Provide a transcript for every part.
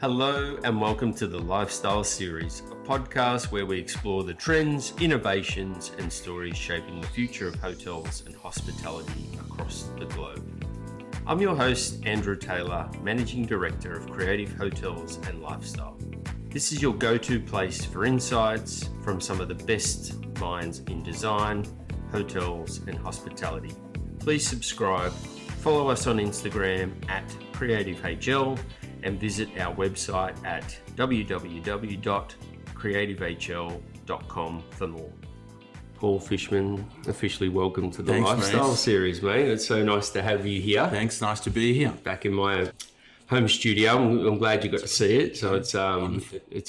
Hello and welcome to the Lifestyle Series, a podcast where we explore the trends, innovations and stories shaping the future of hotels and hospitality across the globe. I'm your host, Andrew Taylor, Managing Director of Creative Hotels and Lifestyle. This is your go-to place for insights from some of the best minds in design, hotels and hospitality. Please subscribe, follow us on Instagram at CreativeHL, and visit our website at www.creativehl.com for more. Paul Fischmann, officially welcome to the Lifestyle Series, mate. It's so nice to have you here. Thanks, nice to be here. Back in my home studio. I'm glad you got to see it. So it's a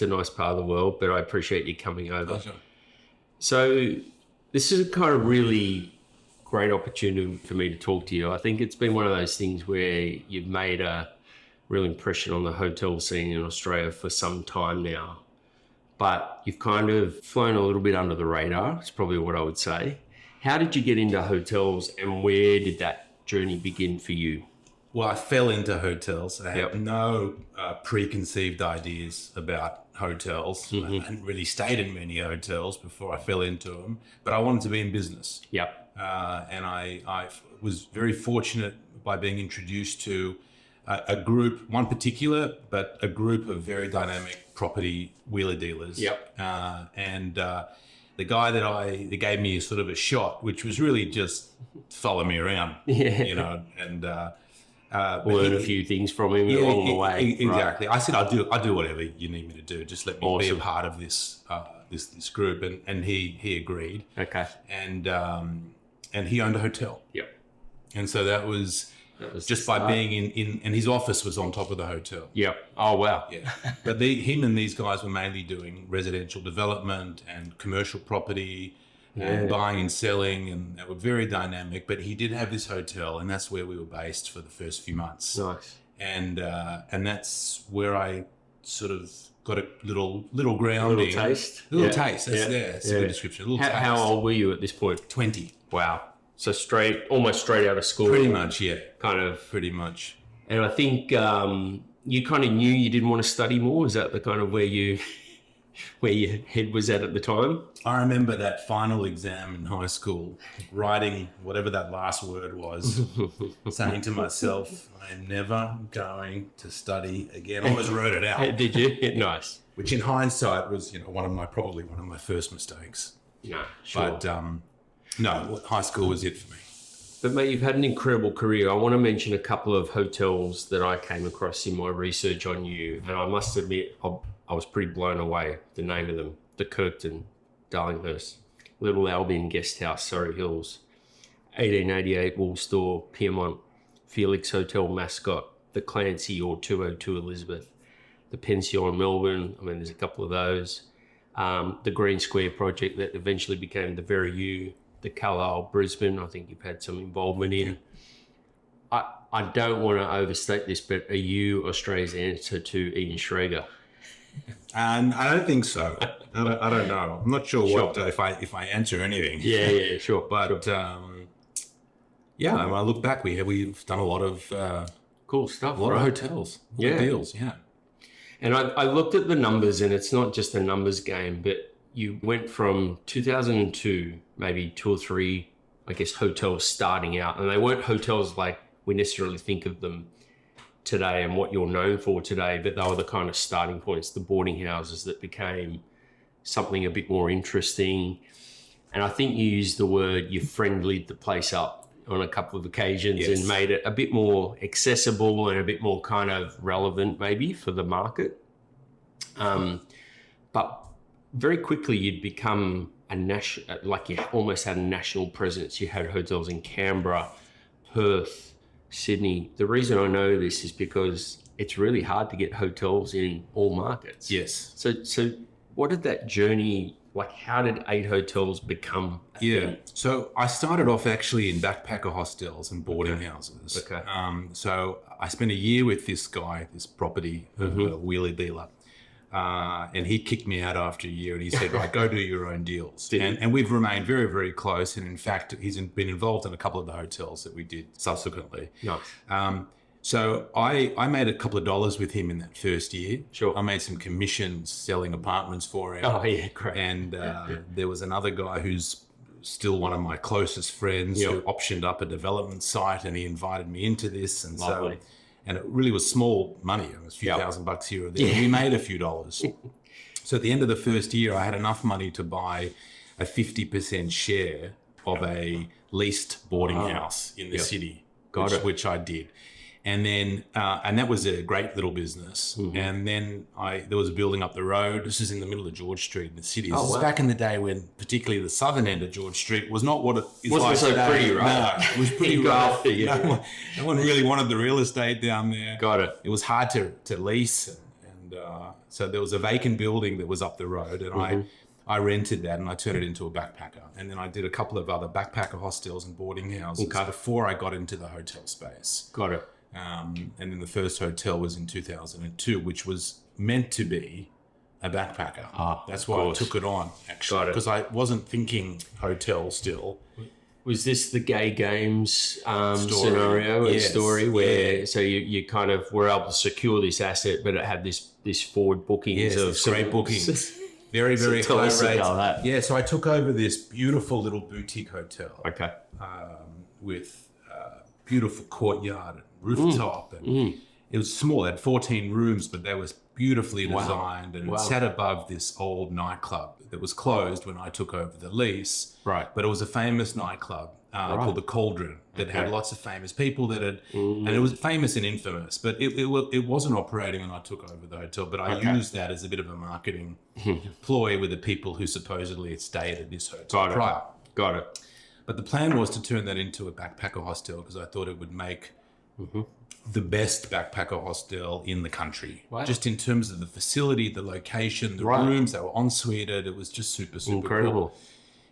nice part of the world, but I appreciate you coming over. Pleasure. So this is a kind of really great opportunity for me to talk to you. I think it's been one of those things where you've made a real impression on the hotel scene in Australia for some time now, but you've kind of flown a little bit under the radar. It's probably what I would say. How did you get into hotels and where did that journey begin for you? Well, I fell into hotels. I had no preconceived ideas about hotels. I hadn't really stayed in many hotels before I fell into them, but I wanted to be in business. And I was very fortunate by being introduced to a group, one particular, but a group of very dynamic property wheeler dealers. And the guy that gave me sort of a shot, which was really just follow me around, you know, and learn a few things from him along the way. Exactly. Right. I said, I'll do whatever you need me to do. Just let me be a part of this this group, and he agreed. Okay. And he owned a hotel. And so that was just by being in and his office was on top of the hotel. Oh, wow. But him and these guys were mainly doing residential development and commercial property and buying and selling, and they were very dynamic. But he did have this hotel, and that's where we were based for the first few months. Nice. And that's where I sort of got a little grounding. Little taste. Taste. That's a good description. How old were you at this point? 20. Wow. So almost straight out of school. Pretty much, yeah. Pretty much. And I think you kind of knew you didn't want to study more. Is that the kind of where your head was at the time? I remember that final exam in high school, writing whatever that last word was, saying to myself, I'm never going to study again. I almost wrote it out. Did you? Nice. Which in hindsight was, probably one of my first mistakes. Yeah, sure. But no, high school was it for me. But mate, you've had an incredible career. I want to mention a couple of hotels that I came across in my research on you. And I must admit, I was pretty blown away, the name of them. The Kirkton, Darlinghurst, Little Albion Guesthouse, Surrey Hills, 1888 Woolstore, Piermont, Felix Hotel Mascot, the Clancy or 202 Elizabeth, the Pension Melbourne, there's a couple of those, the Green Square project that eventually became the Very U, the Carlisle Brisbane, I think you've had some involvement in. I don't want to overstate this, but are you Australia's answer to Ian Schrager? And I don't think so. I don't know. I'm not sure what if I answer anything. Yeah, sure. But I look back, we've done a lot of cool stuff, a lot of hotels, deals, And I looked at the numbers, and it's not just a numbers game, but you went from 2002, maybe 2 or 3, I guess, hotels starting out, and they weren't hotels like we necessarily think of them today and what you're known for today, but they were the kind of starting points, the boarding houses that became something a bit more interesting. And I think you used the word, you friendlied the place up on a couple of occasions and made it a bit more accessible and a bit more kind of relevant maybe for the market. But very quickly you'd become like you almost had a national presence. You had hotels in Canberra, Perth, Sydney. The reason I know this is because it's really hard to get hotels in all markets. Yes. So what did that journey, like how did 8 hotels become a thing? So I started off actually in backpacker hostels and boarding houses. Okay. So I spent a year with this guy, this property wheeler dealer. And he kicked me out after a year and he said, right, go do your own deals. And we've remained very, very close. And in fact, he's been involved in a couple of the hotels that we did subsequently. Nice. So I made a couple of dollars with him in that first year. Sure. I made some commissions selling apartments for him. Oh, yeah, great. And there was another guy who's still one of my closest friends who optioned up a development site, and he invited me into this. And Lovely. and it really was small money. It was a few $1,000 here or there. And we made a few dollars. So at the end of the first year, I had enough money to buy a 50% share of a leased boarding house in the city, which I did. And then, and that was a great little business. And then there was a building up the road. This is in the middle of George Street in the city. This is back in the day when particularly the southern end of George Street was not what it is like so today. pretty, right? No, it was pretty rough. No one really wanted the real estate down there. Got it. It was hard to lease. And so there was a vacant building that was up the road, and I rented that and I turned it into a backpacker. And then I did a couple of other backpacker hostels and boarding houses before I got into the hotel space. Got it. And then the first hotel was in 2002, which was meant to be a backpacker. That's why I took it on, actually, because I wasn't thinking hotel still. Was this the Gay Games story where so you kind of were able to secure this asset, but it had this forward bookings of great bookings. Very, very high rates. Yeah, so I took over this beautiful little boutique hotel. Okay. With beautiful courtyard and rooftop. And it was small. It had 14 rooms, but they was beautifully designed. And it sat above this old nightclub that was closed when I took over the lease. Right. But it was a famous nightclub called the Cauldron that had lots of famous people that had, and it was famous and infamous, but it wasn't operating when I took over the hotel, but I used that as a bit of a marketing ploy with the people who supposedly had stayed at this hotel prior. Got it. But the plan was to turn that into a backpacker hostel because I thought it would make the best backpacker hostel in the country. Wow. Just in terms of the facility, the location, the rooms, they were ensuited. It was just super incredible. Cool.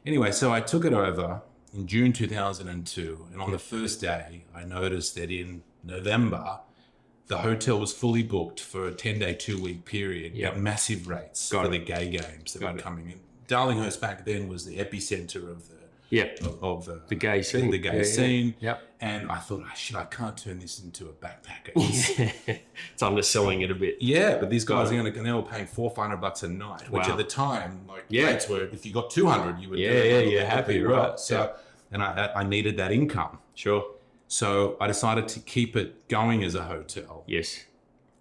Anyway, so I took it over in June 2002. And on the first day, I noticed that in November, the hotel was fully booked for a 10-day, 2-week period at massive rates for the Gay Games that were coming in. Darlinghurst back then was the epicenter of the gay scene. The gay scene. Yep. And I thought, I can't turn this into a backpacker. It's underselling it a bit. Yeah, but these guys they were paying $400 a night, which at the time, rates were, if you got 200, you would you're happy, right? So, and I needed that income. Sure. So I decided to keep it going as a hotel. Yes.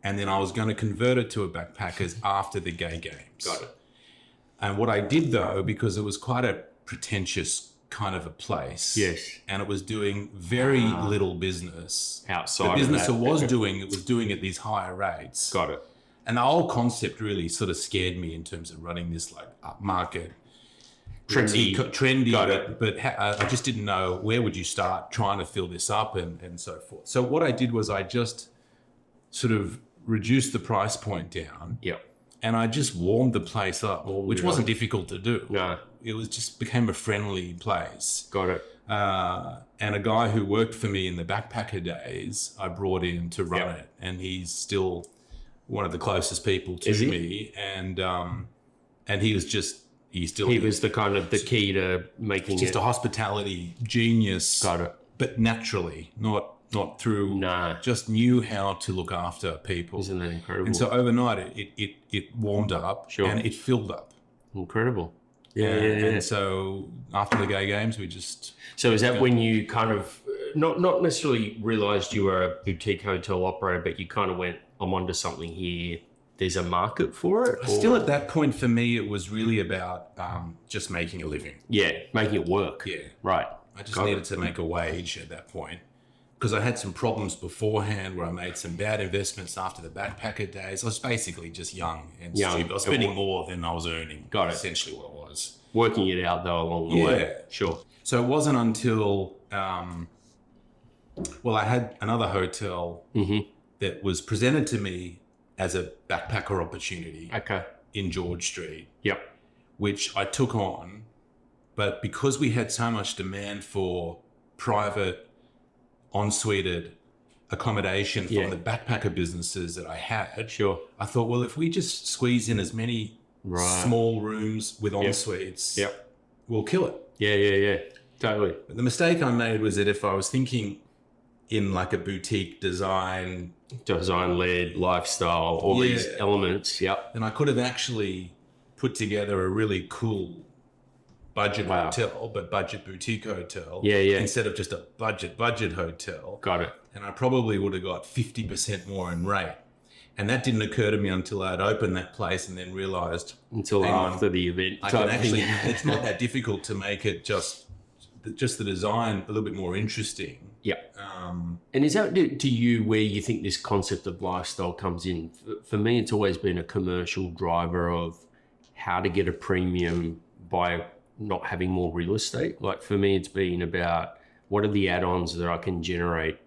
And then I was going to convert it to a backpackers after the Gay Games. Got it. And what I did though, because it was quite a pretentious kind of a place. Yes. And it was doing very little business. Outside the business of that. it was doing at these higher rates. Got it. And the whole concept really sort of scared me in terms of running this upmarket, trendy. But I just didn't know where would you start trying to fill this up and so forth. So what I did was I just sort of reduced the price point down. Yep. And I just warmed the place up, which wasn't difficult to do. No. It was just became a friendly place. Got it. And a guy who worked for me in the backpacker days, I brought in to run it. And he's still one of the closest people to me. And he was just, he was the kind of the key to making just a hospitality genius. Got it. But naturally, not through, just knew how to look after people. Isn't that incredible? And so overnight it warmed up and it filled up. Incredible. Yeah. And so after the Gay Games, we just... So is that when you kind of, not necessarily realised you were a boutique hotel operator, but you kind of went, I'm onto something here, there's a market for it? Still at that point for me, it was really about just making a living. Yeah, making it work. Yeah. Right. I just needed to make a wage at that point. Because I had some problems beforehand where I made some bad investments after the backpacker days. I was basically just young and stupid. I was spending more than I was earning. Got it. Essentially what it was. Working it out though along the way. Sure. So it wasn't until, I had another hotel that was presented to me as a backpacker opportunity in George Street. Yep. Which I took on, but because we had so much demand for private ensuited accommodation from the backpacker businesses that I had. I thought, well, if we just squeeze in as many small rooms with en-suites, we'll kill it. Yeah. Totally. But the mistake I made was that if I was thinking in like a boutique design-led lifestyle, all these elements. Yep. then I could have actually put together a really cool budget hotel, but budget boutique hotel. Yeah. Instead of just a budget hotel. Got it. And I probably would have got 50% more in rate. And that didn't occur to me until I'd opened that place and then realized until after the event. I can actually, it's not that difficult to make it just the design a little bit more interesting. Yeah. And is that to you where you think this concept of lifestyle comes in? For me, it's always been a commercial driver of how to get a premium by not having more real estate. Like for me, it's been about what are the add-ons that I can generate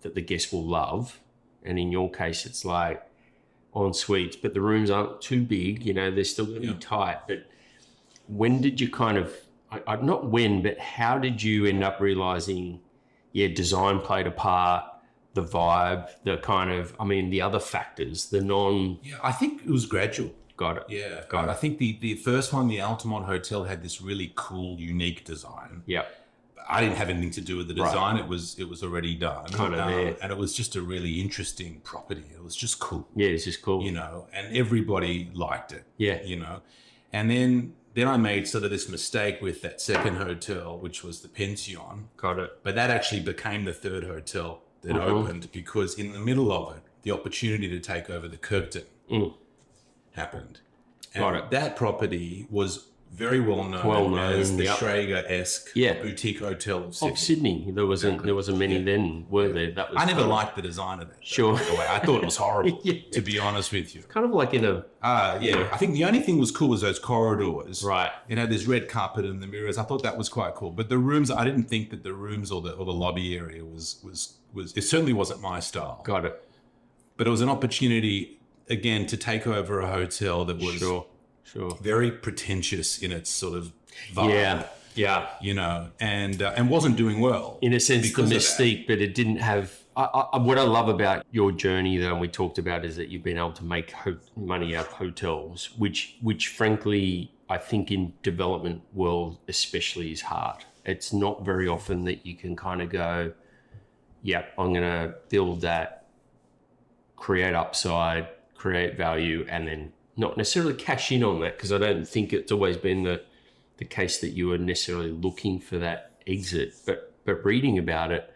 that the guests will love. And in your case, it's like en suites, but the rooms aren't too big, they're still going to be tight. But when did you kind of, not when, but how did you end up realizing, design played a part, the vibe, the kind of, the other factors, the non... Yeah, I think it was gradual. Got it. Yeah, got it. I think the first one, the Altamont Hotel, had this really cool, unique design. Yeah. I didn't have anything to do with the design. Right. It was already done. Kind of there. And it was just a really interesting property. It was just cool. Yeah, it's just cool. And everybody liked it. Yeah. And then I made sort of this mistake with that second hotel, which was the Pension. Got it. But that actually became the third hotel that opened because in the middle of it, the opportunity to take over the Kirkton happened. And Got it. That property was very well known as the Schrager-esque boutique hotel of Sydney. There wasn't many then, were there? That was I never liked the design of that. Sure. By the way. I thought it was horrible, to be honest with you. Kind of like in a... I think the only thing was cool was those corridors. Right. It had this red carpet and the mirrors. I thought that was quite cool. But the rooms, I didn't think that the rooms or the lobby area was it certainly wasn't my style. Got it. But it was an opportunity, again, to take over a hotel that was... Sure. very pretentious in its sort of vibe. Yeah. And wasn't doing well. In a sense, the mystique, but it didn't have... what I love about your journey, though, and we talked about, is that you've been able to make money out of hotels, which frankly, I think in development world especially is hard. It's not very often that you can kind of go, I'm going to build that, create upside, create value, and then not necessarily cash in on that, because I don't think it's always been the case that you were necessarily looking for that exit. But reading about it,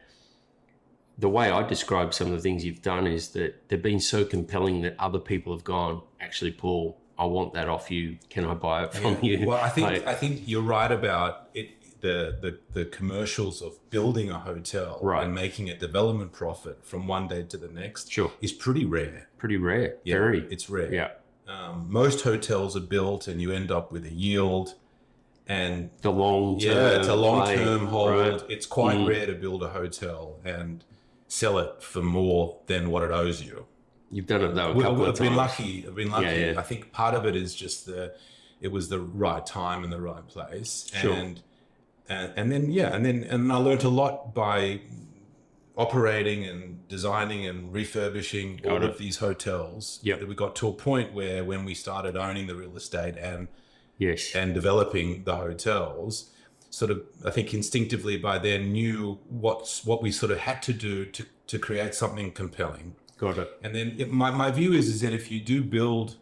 the way I describe some of the things you've done is that they've been so compelling that other people have gone, actually, Paul, I want that off you. Can I buy it from you? Well, I think you're right about it. The commercials of building a hotel and making a development profit from one day to the next is pretty rare. Pretty rare. Yeah, Very. It's rare. Yeah. Most hotels are built and you end up with a yield and the long term. Yeah, it's a long-term hold. Right. It's quite rare to build a hotel and sell it for more than what it owes you. You've done it though a couple of times. I've been lucky. Yeah. I think part of it is just it was the right time and the right place. Sure. And then I learned a lot by operating and designing and refurbishing all of these hotels. Yep. That we got to a point where when we started owning the real estate and developing the hotels, sort of, I think instinctively by then knew what we sort of had to do to create something compelling. Got it. And then my view is that if you do build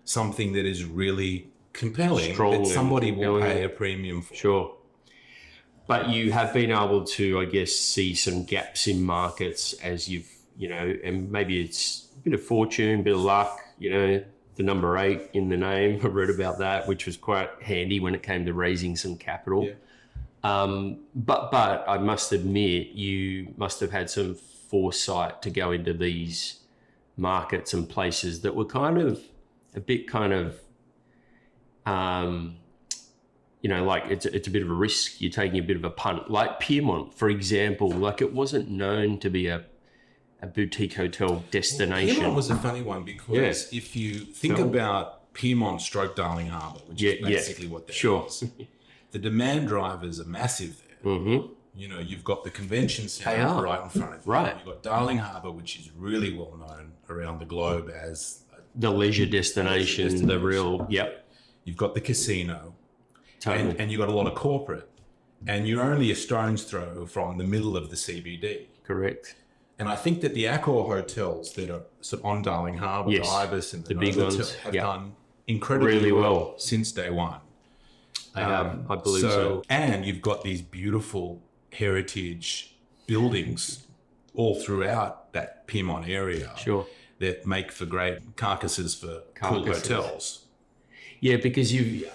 something that is really compelling, that somebody will pay a premium for. Sure. But you have been able to, I guess, see some gaps in markets as you've, and maybe it's a bit of fortune, a bit of luck, the number 8 in the name. I read about that, which was quite handy when it came to raising some capital. Yeah. But I must admit, you must have had some foresight to go into these markets and places that were kind of a bit like it's a bit of a risk. You're taking a bit of a punt. Like Piedmont, for example, like it wasn't known to be a boutique hotel destination. Piedmont was a funny one because if you think about Piedmont / Darling Harbour, which is basically what that is, the demand drivers are massive there. Mm-hmm. You've got the convention center right in front of you. Right. You've got Darling Harbour, which is really well known around the globe as the leisure destination, the real, You've got the casino. Totally. And you've got a lot of corporate. And you're only a stone's throw from the middle of the CBD. Correct. And I think that the Accor hotels that are sort of on Darling Harbour, Yes, the Ibis and the big Novotel ones, have yeah. done incredibly Really well well. since day one. I believe so. And you've got these beautiful heritage buildings all throughout that Piedmont area. Sure. That make for great carcasses for cool hotels. Yeah, because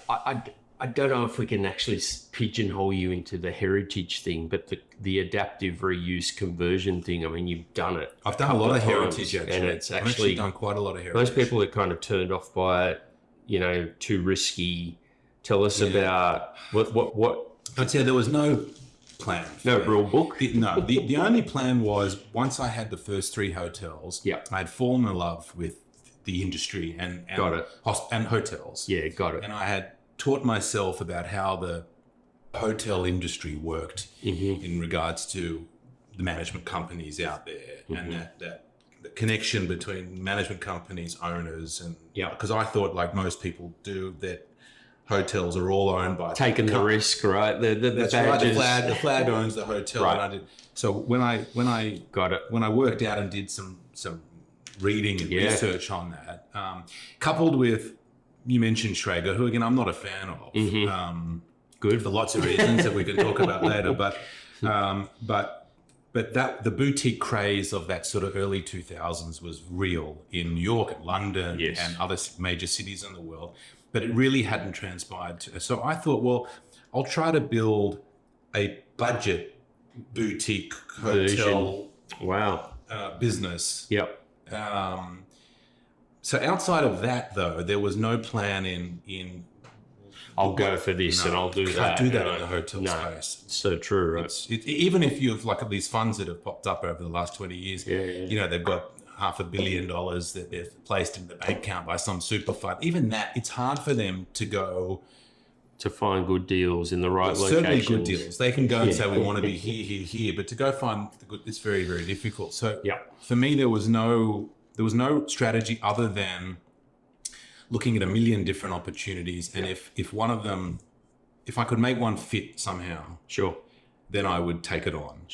I don't know if we can actually pigeonhole you into the heritage thing, but the adaptive reuse conversion thing, I mean, you've done it. I've done a lot of heritage, actually. And it's I've actually done quite a lot of heritage. Most people are kind of turned off by it, you know, too risky. Tell us about what I'd say there was no plan. No rule book? The only plan was once I had the first 3 hotels, Yeah. I'd fallen in love with the industry and Got it. And hotels. Yeah, got it. And I had taught myself about how the hotel industry worked in regards to the management companies out there and that the connection between management companies, owners, and because I thought, like most people do, that hotels are all owned by taking the risk, right? That's badges. right. The flag owns the hotel. Right. And I did. So when I got it, when I worked out and did some reading and research on that, coupled with, you mentioned Schrager, who again I'm not a fan of. Good for lots of reasons that we can talk about later, but that the boutique craze of that sort of early 2000s was real in New York and London and other major cities in the world, but it really hadn't transpired. So I thought, well, I'll try to build a budget boutique hotel business. Yep. So outside of that, though, there was no plan in I'll go for this and I'll do that. Can't do that in the hotel space. It's so true, right? Even if you have like these funds that have popped up over the last 20 years, you know, they've got $500 million that they've placed in the bank account by some super fund. Even that, it's hard for them to go to find good deals in the right locations. Certainly good deals. They can go and say, we want to be here, but to go find the good, it's very, very difficult. So for me, there was no strategy other than looking at a million different opportunities. And if one of them, if I could make one fit somehow, then I would take it on.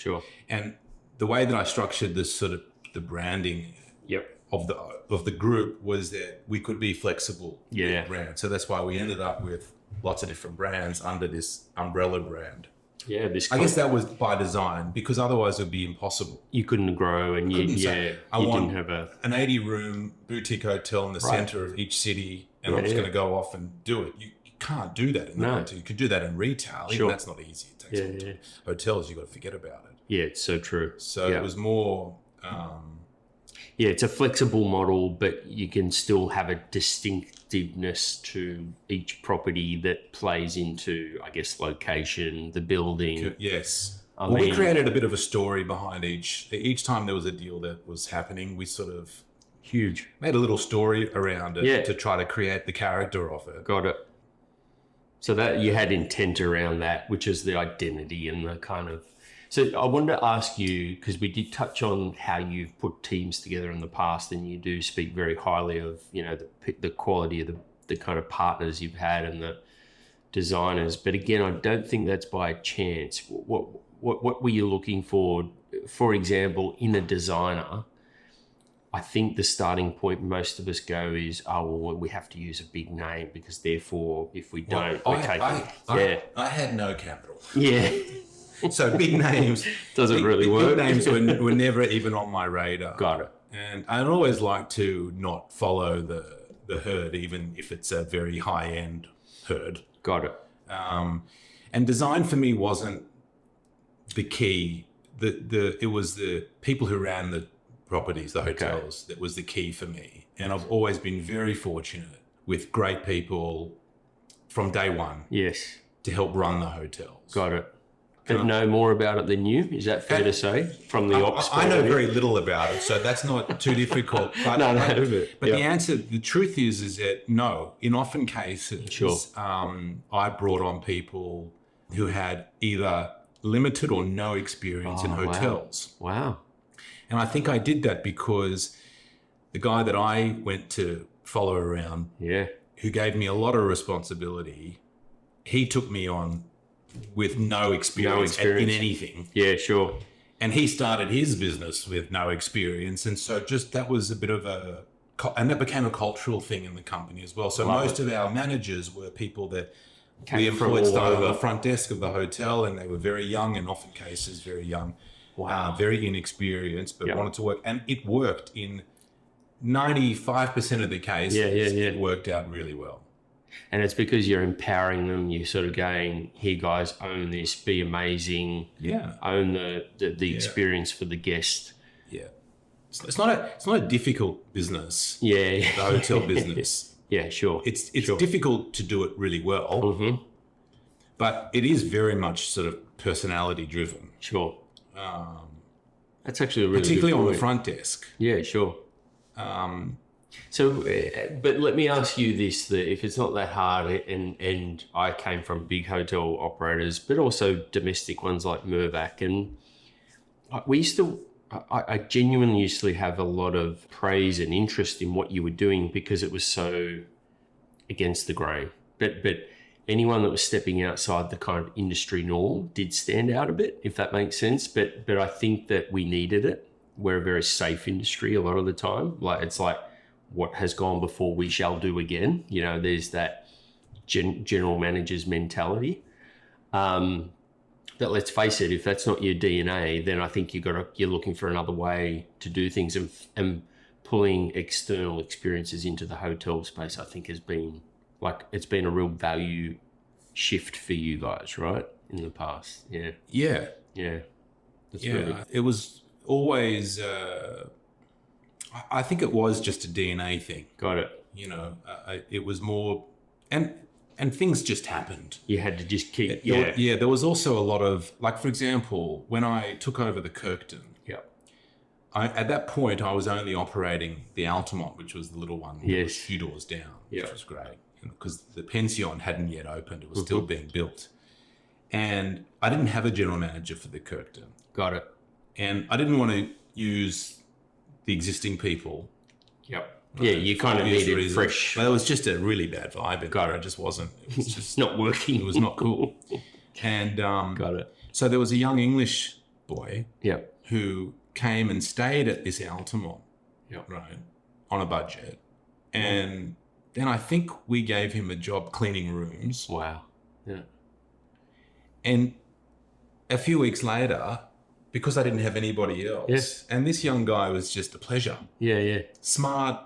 And the way that I structured this sort of the branding of the group was that we could be flexible with brand. So that's why we ended up with lots of different brands under this umbrella brand. I guess that was by design, because otherwise it would be impossible. You couldn't grow, and you didn't have an 80-room boutique hotel in the center of each city, and I'm just going to go off and do it. You can't do that in the hotel. You could do that in retail. Even that's not easy. It takes time. Hotels, you've got to forget about it. Yeah, it's so true. So it was more... it's a flexible model, but you can still have a distinctiveness to each property that plays into, I guess, location, the building. Yes. We created a bit of a story behind each time there was a deal that was happening. We sort of made a little story around it to try to create the character of it. Got it. So that you had intent around that, which is the identity and the kind of... So I wanted to ask you, because we did touch on how you've put teams together in the past, and you do speak very highly of, you know, the quality of the kind of partners you've had and the designers. But again, I don't think that's by chance. What were you looking for? For example, in a designer, I think the starting point most of us go is, we have to use a big name, because therefore if we don't, we're taking... I had no capital. Yeah. So big names doesn't really work. Big names were never even on my radar. Got it. And I'd always like to not follow the herd, even if it's a very high end herd. Got it. And design for me wasn't the key. It was the people who ran the properties, the hotels, that was the key for me. And I've always been very fortunate with great people from day one. Yes. To help run the hotels. Got it. But know more about it than you? Is that fair to say? From the ops I know very little about it, so that's not too difficult. But, the answer, the truth is that no. In often cases, I brought on people who had either limited or no experience in hotels. Wow. And I think I did that because the guy that I went to follow around, who gave me a lot of responsibility, he took me on with no experience in anything. Yeah, sure. And he started his business with no experience. And so just that was a bit of and that became a cultural thing in the company as well. So most of our managers were people that we employed started on the front desk of the hotel, and they were very young, and often cases very young, very inexperienced, but wanted to work. And it worked in 95% of the case. It worked out really well. And it's because you're empowering them. You're sort of going, here, guys, own this, be amazing. Yeah. Own the experience for the guest. Yeah. It's not a difficult business. Yeah. The hotel business. Yeah, sure. It's difficult to do it really well. But it is very much sort of personality driven. Sure. That's actually a really particularly good on point. the front desk. Yeah, sure. So, but let me ask you this: that if it's not that hard, and I came from big hotel operators, but also domestic ones like Mirvac, and we used to. I genuinely used to have a lot of praise and interest in what you were doing because it was so against the grain. But anyone that was stepping outside the kind of industry norm did stand out a bit, if that makes sense. But I think that we needed it. We're a very safe industry a lot of the time. Like it's like what has gone before we shall do again. You know, there's that general manager's mentality. But let's face it, if that's not your DNA, then I think you're looking for another way to do things, and pulling external experiences into the hotel space, I think has been it's been a real value shift for you guys, right? In the past. Yeah. Yeah. Yeah. It was always, I think it was just a DNA thing. Got it. You know, it was more, and things just happened. You had to just keep, Yeah, there was also a lot of, like, for example, when I took over the Kirkton, at that point, I was only operating the Altamont, which was the little one, a few doors down, which was great, because the Pension hadn't yet opened. It was still being built. And I didn't have a general manager for the Kirkton. Got it. And I didn't want to use the existing people. Yep. Yeah, you kind of needed fresh. Well, it was just a really bad vibe in Got there. it. It just wasn't. It was just not working. It was not cool. And got it. So there was a young English boy who came and stayed at this Altamont, right, on a budget. And then I think we gave him a job cleaning rooms. Wow. Yeah. And a few weeks later, because I didn't have anybody else, and this young guy was just a pleasure. Yeah. Smart.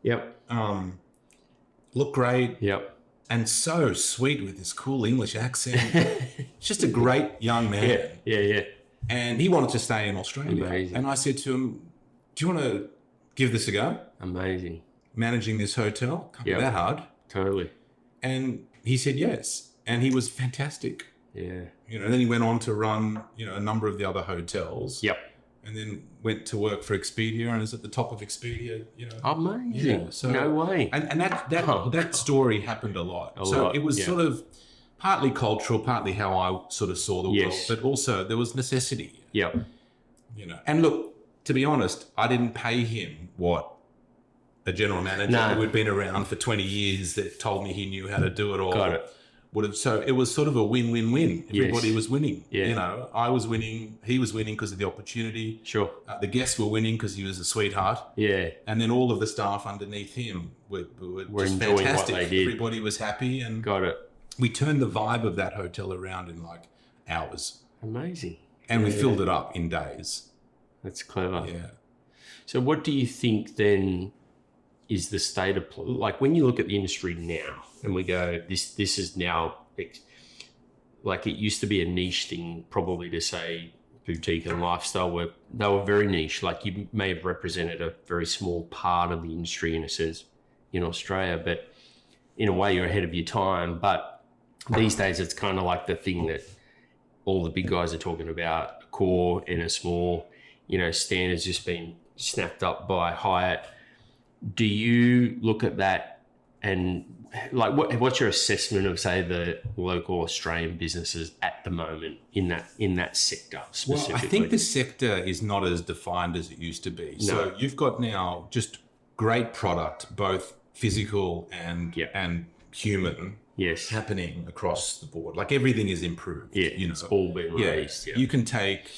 Yep. Looked great. Yep. And so sweet with his cool English accent. Just a great young man. Yeah. And he wanted to stay in Australia. Amazing. And I said to him, do you want to give this a go? Amazing. Managing this hotel? Can't be that hard. Totally. And he said yes. And he was fantastic. Yeah. You know, and then he went on to run, a number of the other hotels. Yep. And then went to work for Expedia and is at the top of Expedia, Amazing. Yeah, so, no way. And that story happened a lot. It was sort of partly cultural, partly how I sort of saw the world, but also there was necessity. Yep. And look, to be honest, I didn't pay him what a general manager who had been around for 20 years that told me he knew how to do it all. Got it. Would have. So it was sort of a win-win-win. Everybody was winning. Yeah. I was winning. He was winning because of the opportunity. Sure. The guests were winning because he was a sweetheart. Yeah. And then all of the staff underneath him were just enjoying fantastic. what they did. Everybody was happy, and got it. We turned the vibe of that hotel around in like hours. Amazing. And we filled it up in days. That's clever. Yeah. So what do you think then is the state of, like, when you look at the industry now and we go, this is now, like, it used to be a niche thing probably to say boutique and lifestyle, they were very niche. Like, you may have represented a very small part of the industry in a sense in Australia, but in a way you're ahead of your time. But these days it's kind of like the thing that all the big guys are talking about, core and a small, standards just been snapped up by Hyatt. Do you look at that and, like, what's your assessment of, say, the local Australian businesses at the moment in that sector specifically? Well, I think the sector is not as defined as it used to be. No. So you've got now just great product, both physical and human, happening across the board. Like, everything is improved. Yeah, it's all been released. Yeah. You can take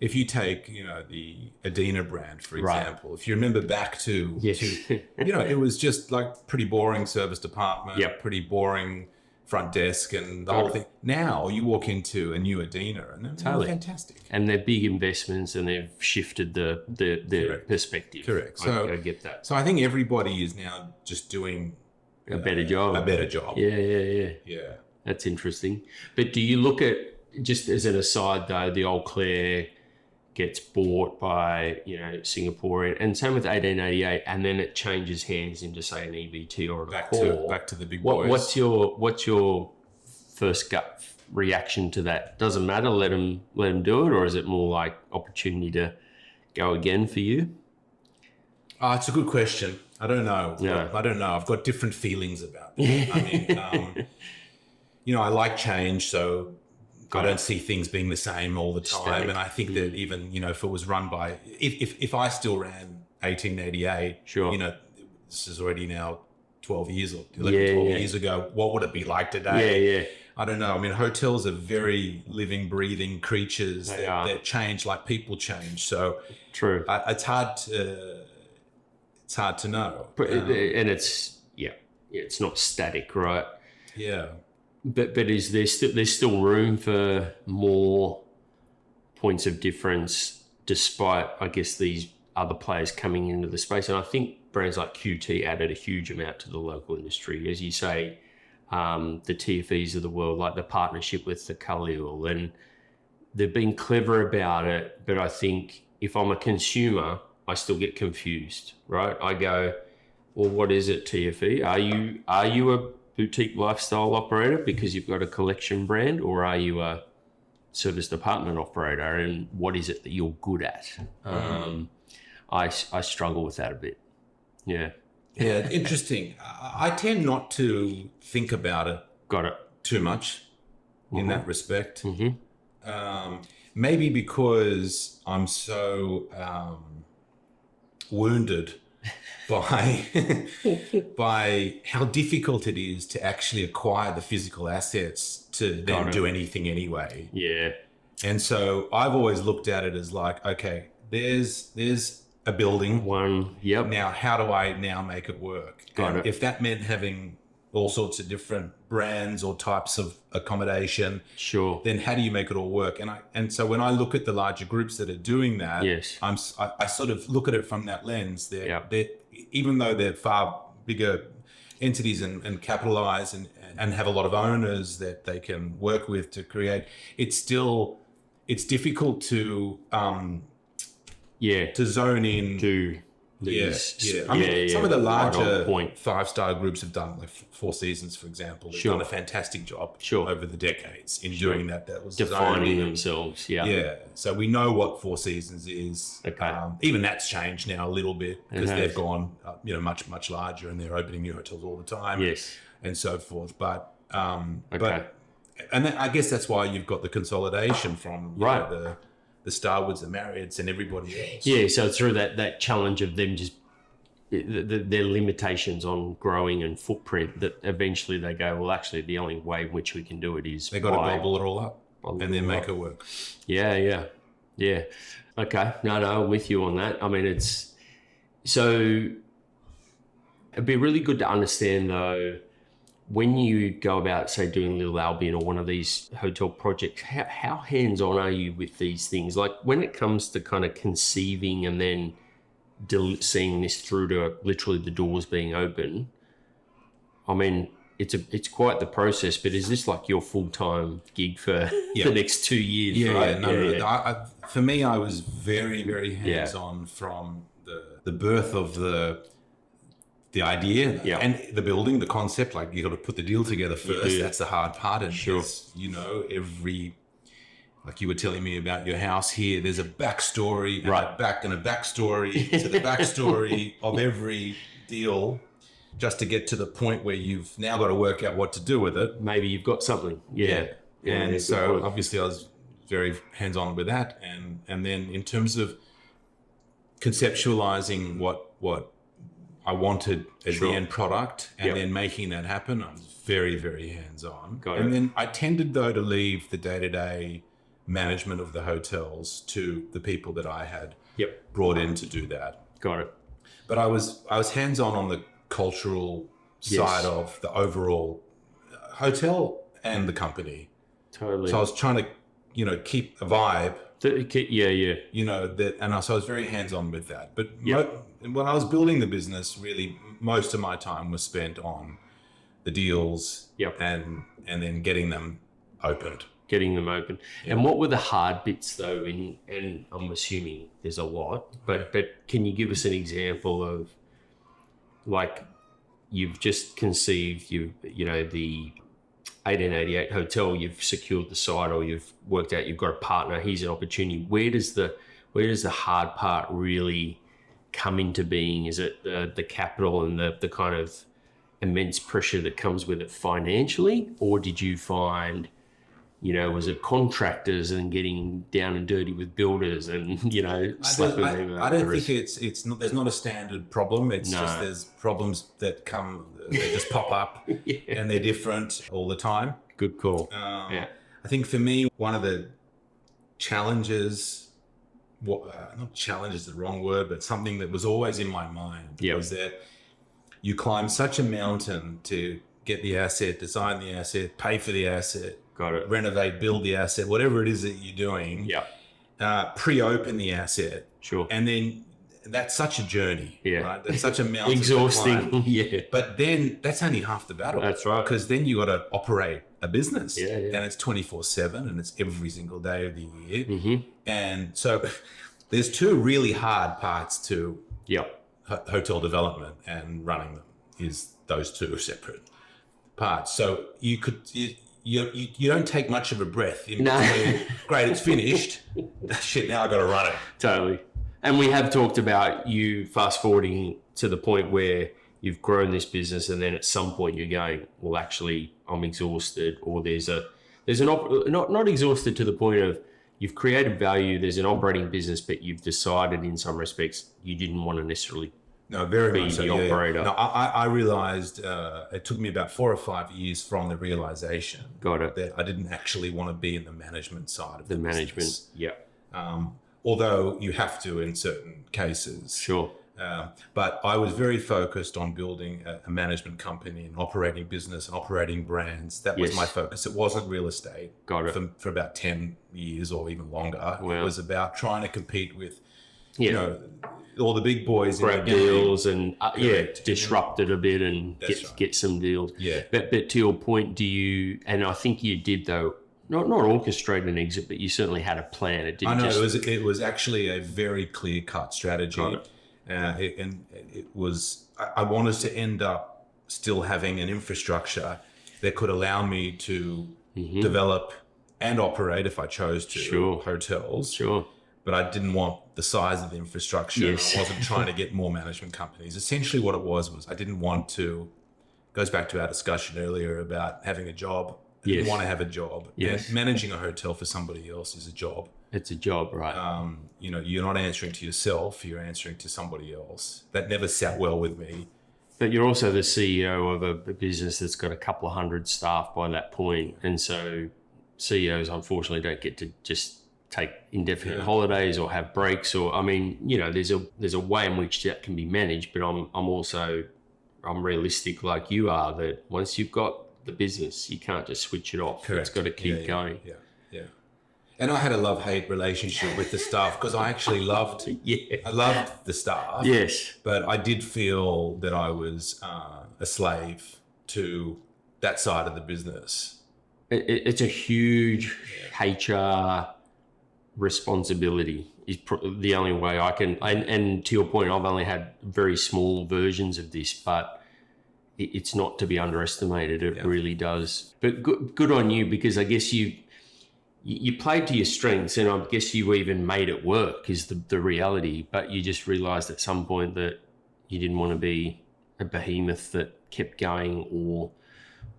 if you take, the Adina brand, for Right. example, if you remember back to, Yes. it was just like pretty boring service department, Yep. pretty boring front desk and the whole thing. Now you walk into a new Adina and they're Totally. fantastic. And they're big investments, and they've shifted the Correct. perspective. Correct. I get that. So I think everybody is now just doing A better job. A better job. Yeah. That's interesting. But do you look at, just as an aside though, the old Claire gets bought by, Singaporean, and same with 1888, and then it changes hands into, say, an EVT or a core. Back to the big boys. What's your first gut reaction to that? Doesn't matter, let them do it, or is it more like opportunity to go again for you? It's a good question. I don't know. Yeah. I don't know. I've got different feelings about it. I mean, I like change, so I don't see things being the same all the time. Static. And I think that even, if it was run by, if I still ran 1888, Sure. This is already now 12 years or 11, 12 years ago, what would it be like today? Yeah. I don't know. I mean, hotels are very living, breathing creatures that change like people change. So True. it's hard to know. And it's not static, right? Yeah. But is there's still room for more points of difference, despite, I guess, these other players coming into the space? And I think brands like QT added a huge amount to the local industry, as you say. The TFEs of the world, like the partnership with the Khalil, and they've been clever about it. But I think if I'm a consumer, I still get confused, right? I go, well, what is it, TFE? Are you a boutique lifestyle operator because you've got a collection brand, or are you a service department operator, and what is it that you're good at? I struggle with that a bit. Yeah. Yeah, interesting. I tend not to think about it Got it. too much in that respect. Mm-hmm. Maybe because I'm so wounded by how difficult it is to actually acquire the physical assets to then do anything anyway. Yeah. And so I've always looked at it as like, okay, there's a building. One. Yep. Now, how do I now make it work? Got it. If that meant having all sorts of different brands or types of accommodation, Sure. then how do you make it all work? And so when I look at the larger groups that are doing that, Yes. I sort of look at it from that lens. Yeah. They're even though they're far bigger entities and capitalize and have a lot of owners that they can work with to create, it's difficult to zone in Do Yeah. I mean, some of the larger 5-star groups have done, like Four Seasons, for example. They've done a fantastic job over the decades in doing that. That was defining themselves. Yeah. Yeah. So we know what Four Seasons is. Okay. Even that's changed now a little bit because they've gone, much, much larger, and they're opening new hotels all the time. Yes. And so forth. But I guess that's why you've got the consolidation from the Starwoods, the Marriotts, and everybody else. Yeah, so through that challenge of them just their limitations on growing and footprint, that eventually they go, well, actually, the only way in which we can do it is they got to gobble it all up and then make it work. Yeah. Okay, no, I'm with you on that. I mean, it'd be really good to understand though, when you go about, say, doing Little Albion or one of these hotel projects, how hands-on are you with these things? Like when it comes to kind of conceiving and then seeing this through to literally the doors being open, I mean, it's quite the process, but is this like your full-time gig for the next 2 years? Yeah, right? No. For me, I was very, very hands-on from the birth of the idea and the building, the concept. Like you got to put the deal together first. That's the hard part. And like you were telling me about your house here, there's a backstory and a backstory to the backstory of every deal, just to get to the point where you've now got to work out what to do with it. Maybe you've got something. Yeah. And so obviously I was very hands-on with that. And then in terms of conceptualizing what I wanted as the end product and then making that happen, I was very, very hands-on. And then I tended though to leave the day-to-day management of the hotels to the people that I had Yep. brought in to do that. Got it. But I was hands-on the cultural side of the overall hotel and the company. Totally. So I was trying to, keep a vibe. Yeah. So I was very hands-on with that. But when I was building the business, really most of my time was spent on the deals and then getting them opened. And what were the hard bits though? And I'm assuming there's a lot, but can you give us an example of, like, you've just conceived, the 1888 hotel, you've secured the site, or you've worked out you've got a partner, here's an opportunity. Where does the hard part really come into being? Is it the capital and the kind of immense pressure that comes with it financially, or did you find, was it contractors and getting down and dirty with builders and, slapping them? I don't think it's not, there's not a standard problem. It's just there's problems that they just pop up and they're different all the time. Good call. I think for me, one of the challenges, not challenge is the wrong word, but something that was always in my mind was that you climb such a mountain to get the asset, design the asset, pay for the asset, got it, renovate, build the asset, whatever it is that you're doing, pre-open the asset. Sure. And then that's such a journey, right? That's such a mountain. Exhausting. But then that's only half the battle. That's right. Because then you got to operate a business. And it's 24/7 and it's every single day of the year. Mm-hmm. And so there's two really hard parts to hotel development and running them, is those two separate parts. So you don't take much of a breath in between. Great, it's finished. Shit, now I got to run it. Totally. And we have talked about you fast forwarding to the point where you've grown this business, and then at some point you're going, well, actually, I'm exhausted, or not exhausted to the point of you've created value. There's an operating business, but you've decided in some respects you didn't want to necessarily be the operator. No, I realized it took me about 4 or 5 years from the realization that I didn't actually want to be in the management side of the management. Business. Yeah. Although you have to in certain cases. Sure. But I was very focused on building a management company, an operating business, and operating brands. That was my focus. It wasn't real estate. Got it. For about 10 years or even longer. Wow. It was about trying to compete with, all the big boys. Grab deals and disrupt it a bit and get some deals. Yeah. But to your point, and I think you did though, not orchestrate an exit, but you certainly had a plan. It didn't. It was actually a very clear-cut strategy. Got it. And it was, I wanted to end up still having an infrastructure that could allow me to develop and operate, if I chose to, hotels. Sure. But I didn't want the size of the infrastructure. Yes. I wasn't trying to get more management companies. Essentially what it was I didn't want to, goes back to our discussion earlier about having a job. I didn't want to have a job. Yes. And managing a hotel for somebody else is a job. It's a job, right? You're not answering to yourself, you're answering to somebody else. That never sat well with me. But you're also the CEO of a business that's got a couple of hundred staff by that point. And so CEOs, unfortunately, don't get to just take indefinite holidays or have breaks, or, there's a way in which that can be managed, but I'm realistic like you are, that once you've got the business, you can't just switch it off. Correct. It's got to keep going. Yeah. And I had a love-hate relationship with the staff because I actually loved the staff. Yes. But I did feel that I was a slave to that side of the business. It's a huge HR responsibility is the only way I can, and to your point, I've only had very small versions of this, but it's not to be underestimated. It really does. But good on you, because I guess you played to your strengths, and I guess you even made it work is the reality, but you just realized at some point that you didn't want to be a behemoth that kept going or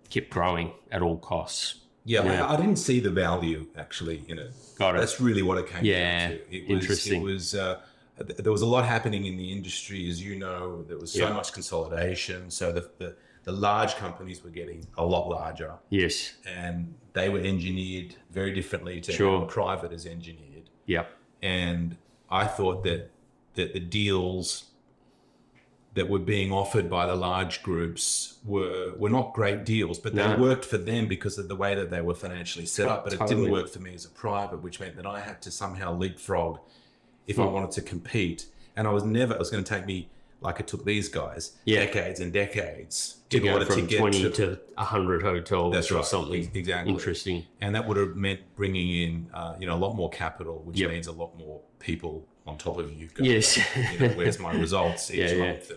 kept growing at all costs. Yeah. I didn't see the value actually in it. Got it. That's really what it came down to. Interesting. It was there was a lot happening in the industry, as you know. There was so much consolidation. So the the large companies were getting a lot larger. Yes. And they were engineered very differently to how private is engineered. Yep. And I thought that the deals that were being offered by the large groups were not great deals, but they worked for them because of the way that they were financially set up. But it didn't work for me as a private, which meant that I had to somehow leapfrog if I wanted to compete. And it was going to take me, like it took these guys, decades and decades to go from 20 to 100 hotels or something. Exactly. Interesting. And that would have meant bringing in, a lot more capital, which means a lot more people on top of you. Yes. Where's my results each month?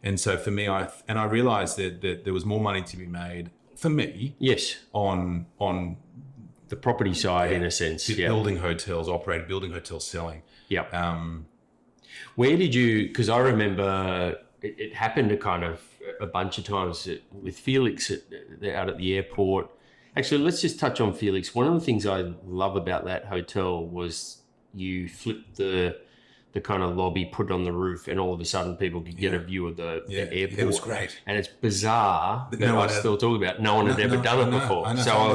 And so for me, I realized that there was more money to be made for me. Yes. On the property side, in a sense. Building hotels, building hotels, selling. Yep. Where did you, because I remember it happened a bunch of times with Felix out at the airport. Actually, let's just touch on Felix. One of the things I love about that hotel was you flipped the kind of lobby, put it on the roof, and all of a sudden people could get a view of the airport. It was great. And it's bizarre that I was still talking about. No one had ever done it before. I know, so I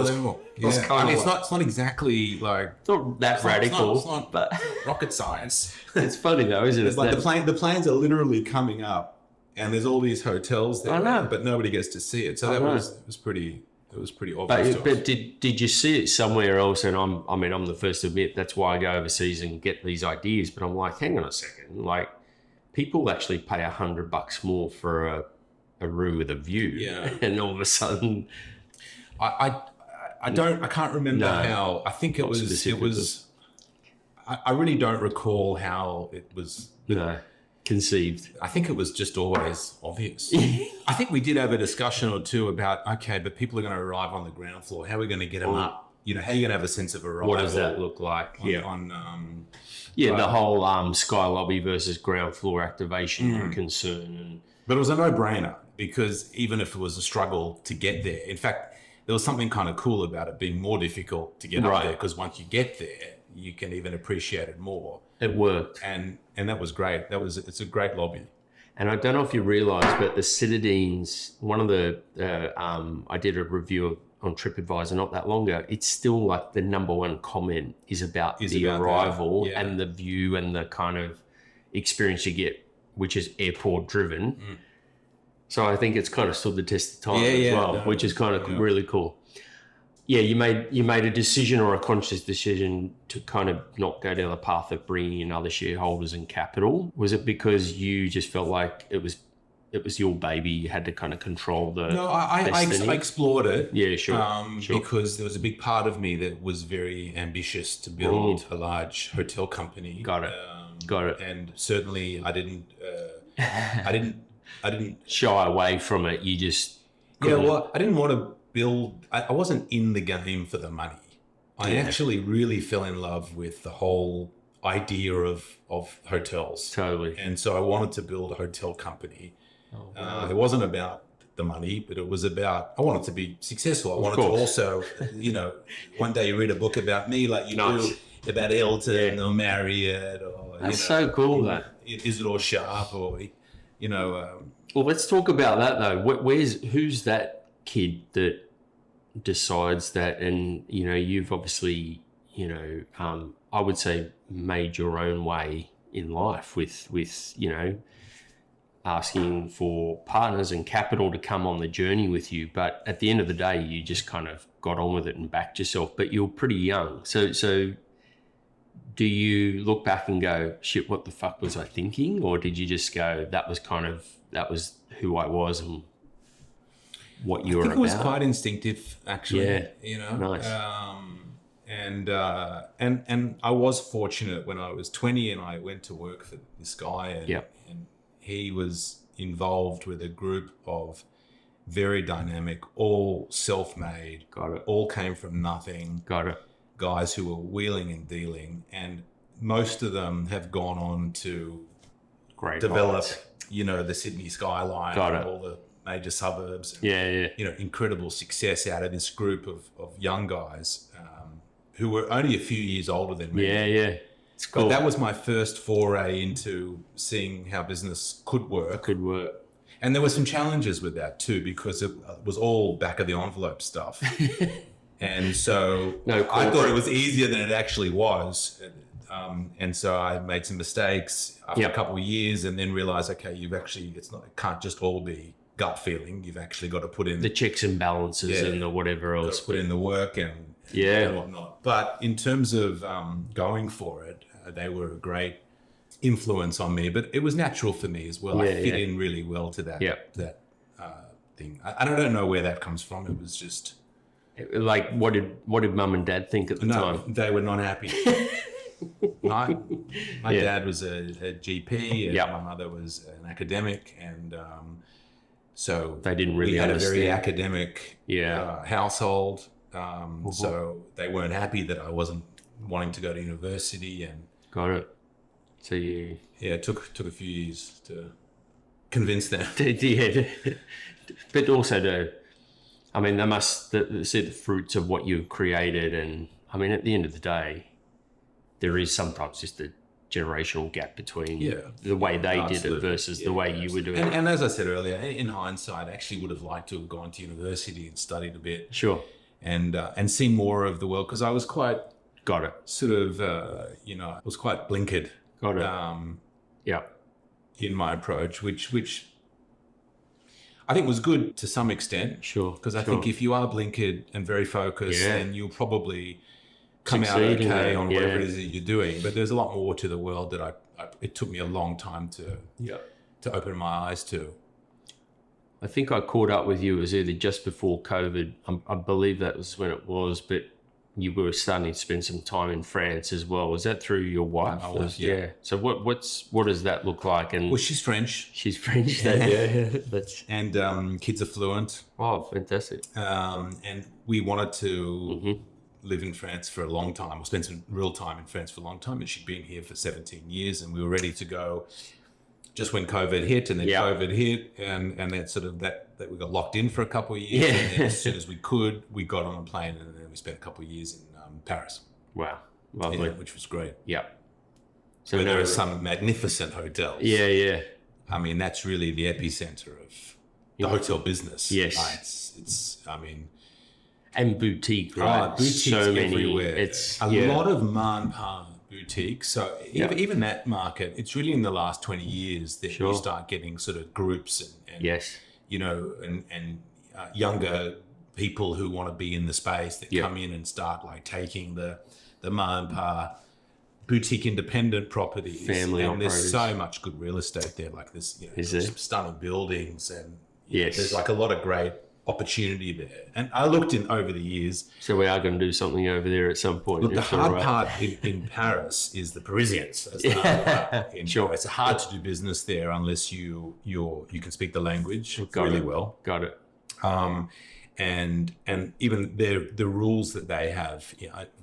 was kind of it's not exactly like... It's not that radical. It's not but rocket science. It's funny though, isn't it? It's like the planes are literally coming up and there's all these hotels there, but nobody gets to see it. So it was pretty obvious. But did you see it somewhere else? And I'm the first to admit that's why I go overseas and get these ideas. But I'm like, hang on a second, like people actually pay $100 more for a room with a view, and all of a sudden, I can't remember how. I think it was. I really don't recall how it was. Conceived. I think it was just always obvious. I think we did have a discussion or two about, okay, but people are going to arrive on the ground floor. How are we going to get them up? How are you going to have a sense of arrival? What does that look like? The whole sky lobby versus ground floor activation and concern. But it was a no-brainer because even if it was a struggle to get there, in fact, there was something kind of cool about it being more difficult to get up there because once you get there, you can even appreciate it more. It worked. And that was great. It's a great lobby. And I don't know if you realise, but the Citadines, one of the, I did a review on TripAdvisor not that long ago. It's still like the number one comment is about the arrival and the view and the kind of experience you get, which is airport driven. So I think it's kind of stood the test of time as well, which is kind of really cool. Yeah, you made a decision or a conscious decision to kind of not go down the path of bringing in other shareholders and capital. Was it because you just felt like it was your baby, you had to kind of control the I explored it. Yeah, sure. Because there was a big part of me that was very ambitious to build a large hotel company. Got it. And certainly I didn't shy away from it. You just I didn't want to build. I wasn't in the game for the money. I actually really fell in love with the whole idea of hotels. Totally. And so I wanted to build a hotel company. It wasn't about the money, but it was about, I wanted to be successful. I wanted to also, one day you read a book about me like you do about Hilton or Marriott or, that's so cool, that. Is it all sharp or, Well, let's talk about that though. Who's that kid that decides that? And you've obviously I would say made your own way in life with asking for partners and capital to come on the journey with you, but at the end of the day you just kind of got on with it and backed yourself. But you're pretty young, so do you look back and go, shit, what the fuck was I thinking? Or did you just go, that was who I was and what you were about? I think it was quite instinctive, actually. Nice. And I was fortunate when I was 20 and I went to work for this guy and he was involved with a group of very dynamic, all self-made, all came from nothing. Guys who were wheeling and dealing, and most of them have gone on to develop, the Sydney skyline and all the major suburbs. Incredible success out of this group of young guys who were only a few years older than me. It's cool. But that was my first foray into seeing how business could work. And there were some challenges with that too, because it was all back of the envelope stuff. And so I thought it was easier than it actually was. And so I made some mistakes after a couple of years, and then realized, okay, it can't just all be gut feeling. You've actually got to put in the checks and balances and the whatever else. Put in the work and whatnot. But in terms of going for it, they were a great influence on me, but it was natural for me as well. I fit in really well to that thing. I don't know where that comes from. It was just like, what did mum and dad think at the time? They were not happy. My dad was a GP, and my mother was an academic, and so they didn't really had understand. a very academic household. So they weren't happy that I wasn't wanting to go to university, and got it. So it took a few years to convince them. But also they must see the fruits of what you've created, and I mean, at the end of the day, there is sometimes just a generational gap between the way they did it versus the way you were doing it. And as I said earlier, in hindsight, I actually would have liked to have gone to university and studied a bit. Sure. And seen more of the world, because I was quite got it. Sort of I was quite blinkered. Got it. In my approach, which I think was good to some extent. Sure. Because I think if you are blinkered and very focused, then you'll probably come out okay on whatever it is that you're doing. But there's a lot more to the world that it took me a long time to open my eyes to. I think I caught up with you, it was either just before COVID. I believe that was when it was, but you were starting to spend some time in France as well. Was that through your wife? I was, yeah. So what does that look like? And well, she's French. She's French. And kids are fluent. Oh, fantastic. And we wanted to live in France for a long time. We spent some real time in France for a long time, and she'd been here for 17 years, and we were ready to go just when COVID hit, and then COVID hit, and that sort of that we got locked in for a couple of years, and then as soon as we could, we got on a plane, and then we spent a couple of years in Paris. Wow, lovely, which was great. Yeah. So there are some magnificent hotels. Yeah. I mean, that's really the epicenter of the hotel business. Yes, it's I mean, and boutique, right? Boutiques so many. Everywhere. It's a lot of man-par boutiques. So even that market, it's really in the last 20 years that you start getting sort of groups and and younger people who want to be in the space that come in and start like taking the man-par boutique independent properties. Family and operators. There's so much good real estate there, like this, some stunning buildings, and there's like a lot of great opportunity there. And I looked in over the years. So we are going to do something over there at some point. Look, the hard part in Paris is the Parisians. That's the hard part. It's hard to do business there unless you can speak the language really well. Got it. And even the rules that they have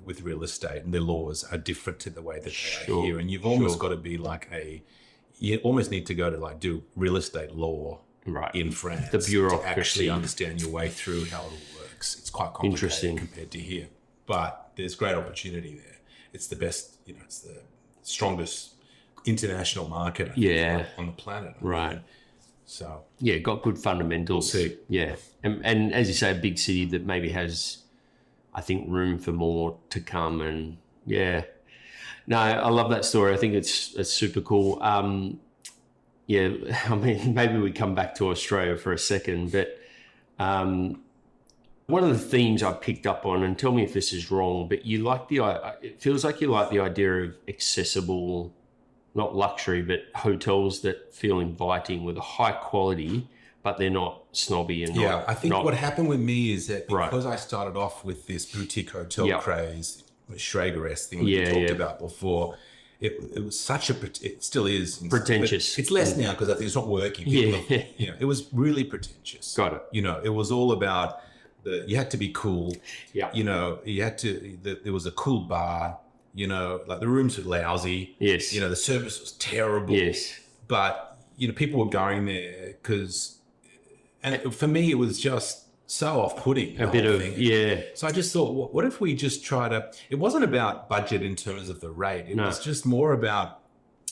with real estate and their laws are different to the way that they are here. And you've almost got to be like you almost need to go to like do real estate law in France. The bureaucracy. To actually understand your way through how it all works. It's quite complicated compared to here. But there's great opportunity there. It's the best, it's the strongest international market on the planet. Right. So got good fundamentals. We'll see. Yeah, and as you say, a big city that maybe has, I think, room for more to come. And no, I love that story. I think it's super cool. I mean, maybe we come back to Australia for a second, but one of the themes I picked up on, and tell me if this is wrong, but it feels like you like the idea of accessible, not luxury, but hotels that feel inviting with a high quality, but they're not snobby and I think what happened with me is that because I started off with this boutique hotel craze, the Schrager-esque thing we talked about before, it was such it still is pretentious. It's less now because I think it's not working. It was really pretentious. Got it. It was all about you had to be cool. Yeah. You had to. There was a cool bar. Like the rooms were lousy. Yes. The service was terrible. Yes. But, people were going there for me, it was just so off-putting. A bit of, So I just thought, what if we just try to, it wasn't about budget in terms of the rate. It was just more about,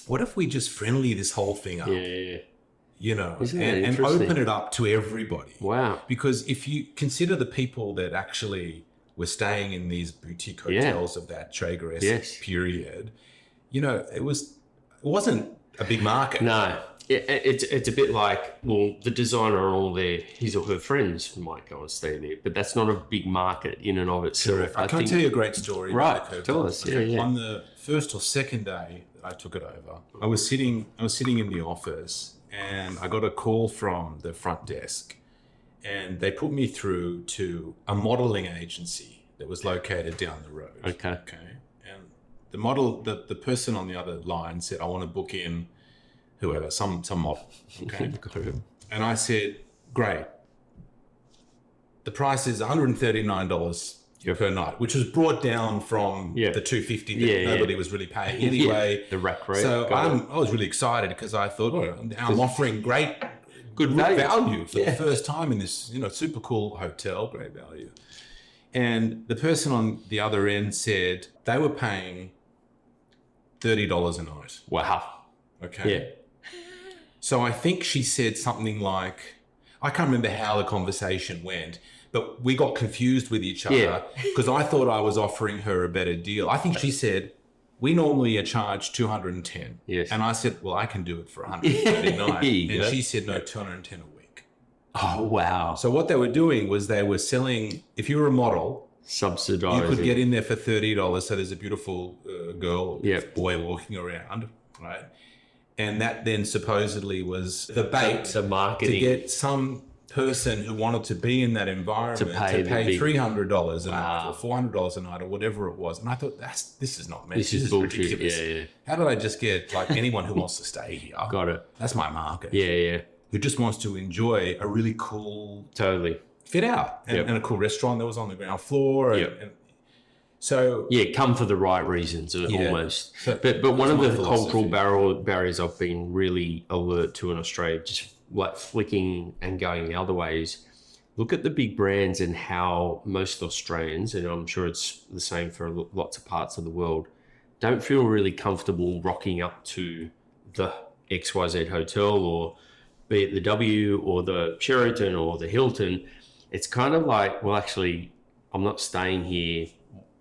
what if we just friendly this whole thing up? Yeah. Isn't that and interesting? open it up to everybody. Wow. Because if you consider the people that actually were staying in these boutique hotels of that Traeger-esque period, it wasn't a big market. No. It's a bit like, well, the designer and all his or her friends might go and stay there, but that's not a big market in and of itself. Correct. Can I tell you a great story? Right, about the tell us. Yeah. On the first or second day that I took it over, I was sitting in the office, and I got a call from the front desk, and they put me through to a modeling agency that was located down the road. Okay. And the person on the other line said, "I want to book in whoever, some model." Okay. And I said, "Great. The price is $139 per night," which was brought down from the $250 that nobody was really paying anyway. The rack rate. So I was really excited because I thought, I'm offering good value for the first time in this, super cool hotel, great value. And the person on the other end said they were paying $30 a night. Wow. Okay. Yeah. So I think she said something like, I can't remember how the conversation went, but we got confused with each other because I thought I was offering her a better deal. I think she said, "We normally are charged $210." Yes. And I said, "Well, I can do it for $139." And she said, "No, $210 a week." Oh, wow. So what they were doing was they were selling, if you were a model, subsidizing. you could get in there for $30. So there's a beautiful girl or boy walking around, right? And that then supposedly was the bait the marketing to get some person who wanted to be in that environment to pay $300 a night or $400 a night or whatever it was. And I thought, this is not me. This is bullshit. Ridiculous. Yeah. How did I just get anyone who wants to stay here? Got it. That's my market. Yeah. Who just wants to enjoy a really cool Totally fit out and a cool restaurant that was on the ground floor. And so come for the right reasons almost. So but one of the cultural barriers I've been really alert to in Australia, just like flicking and going the other ways, look at the big brands and how most Australians, and I'm sure it's the same for lots of parts of the world, don't feel really comfortable rocking up to the XYZ hotel, or be it the W or the Sheraton or the Hilton. It's kind of like, well, actually, I'm not staying here.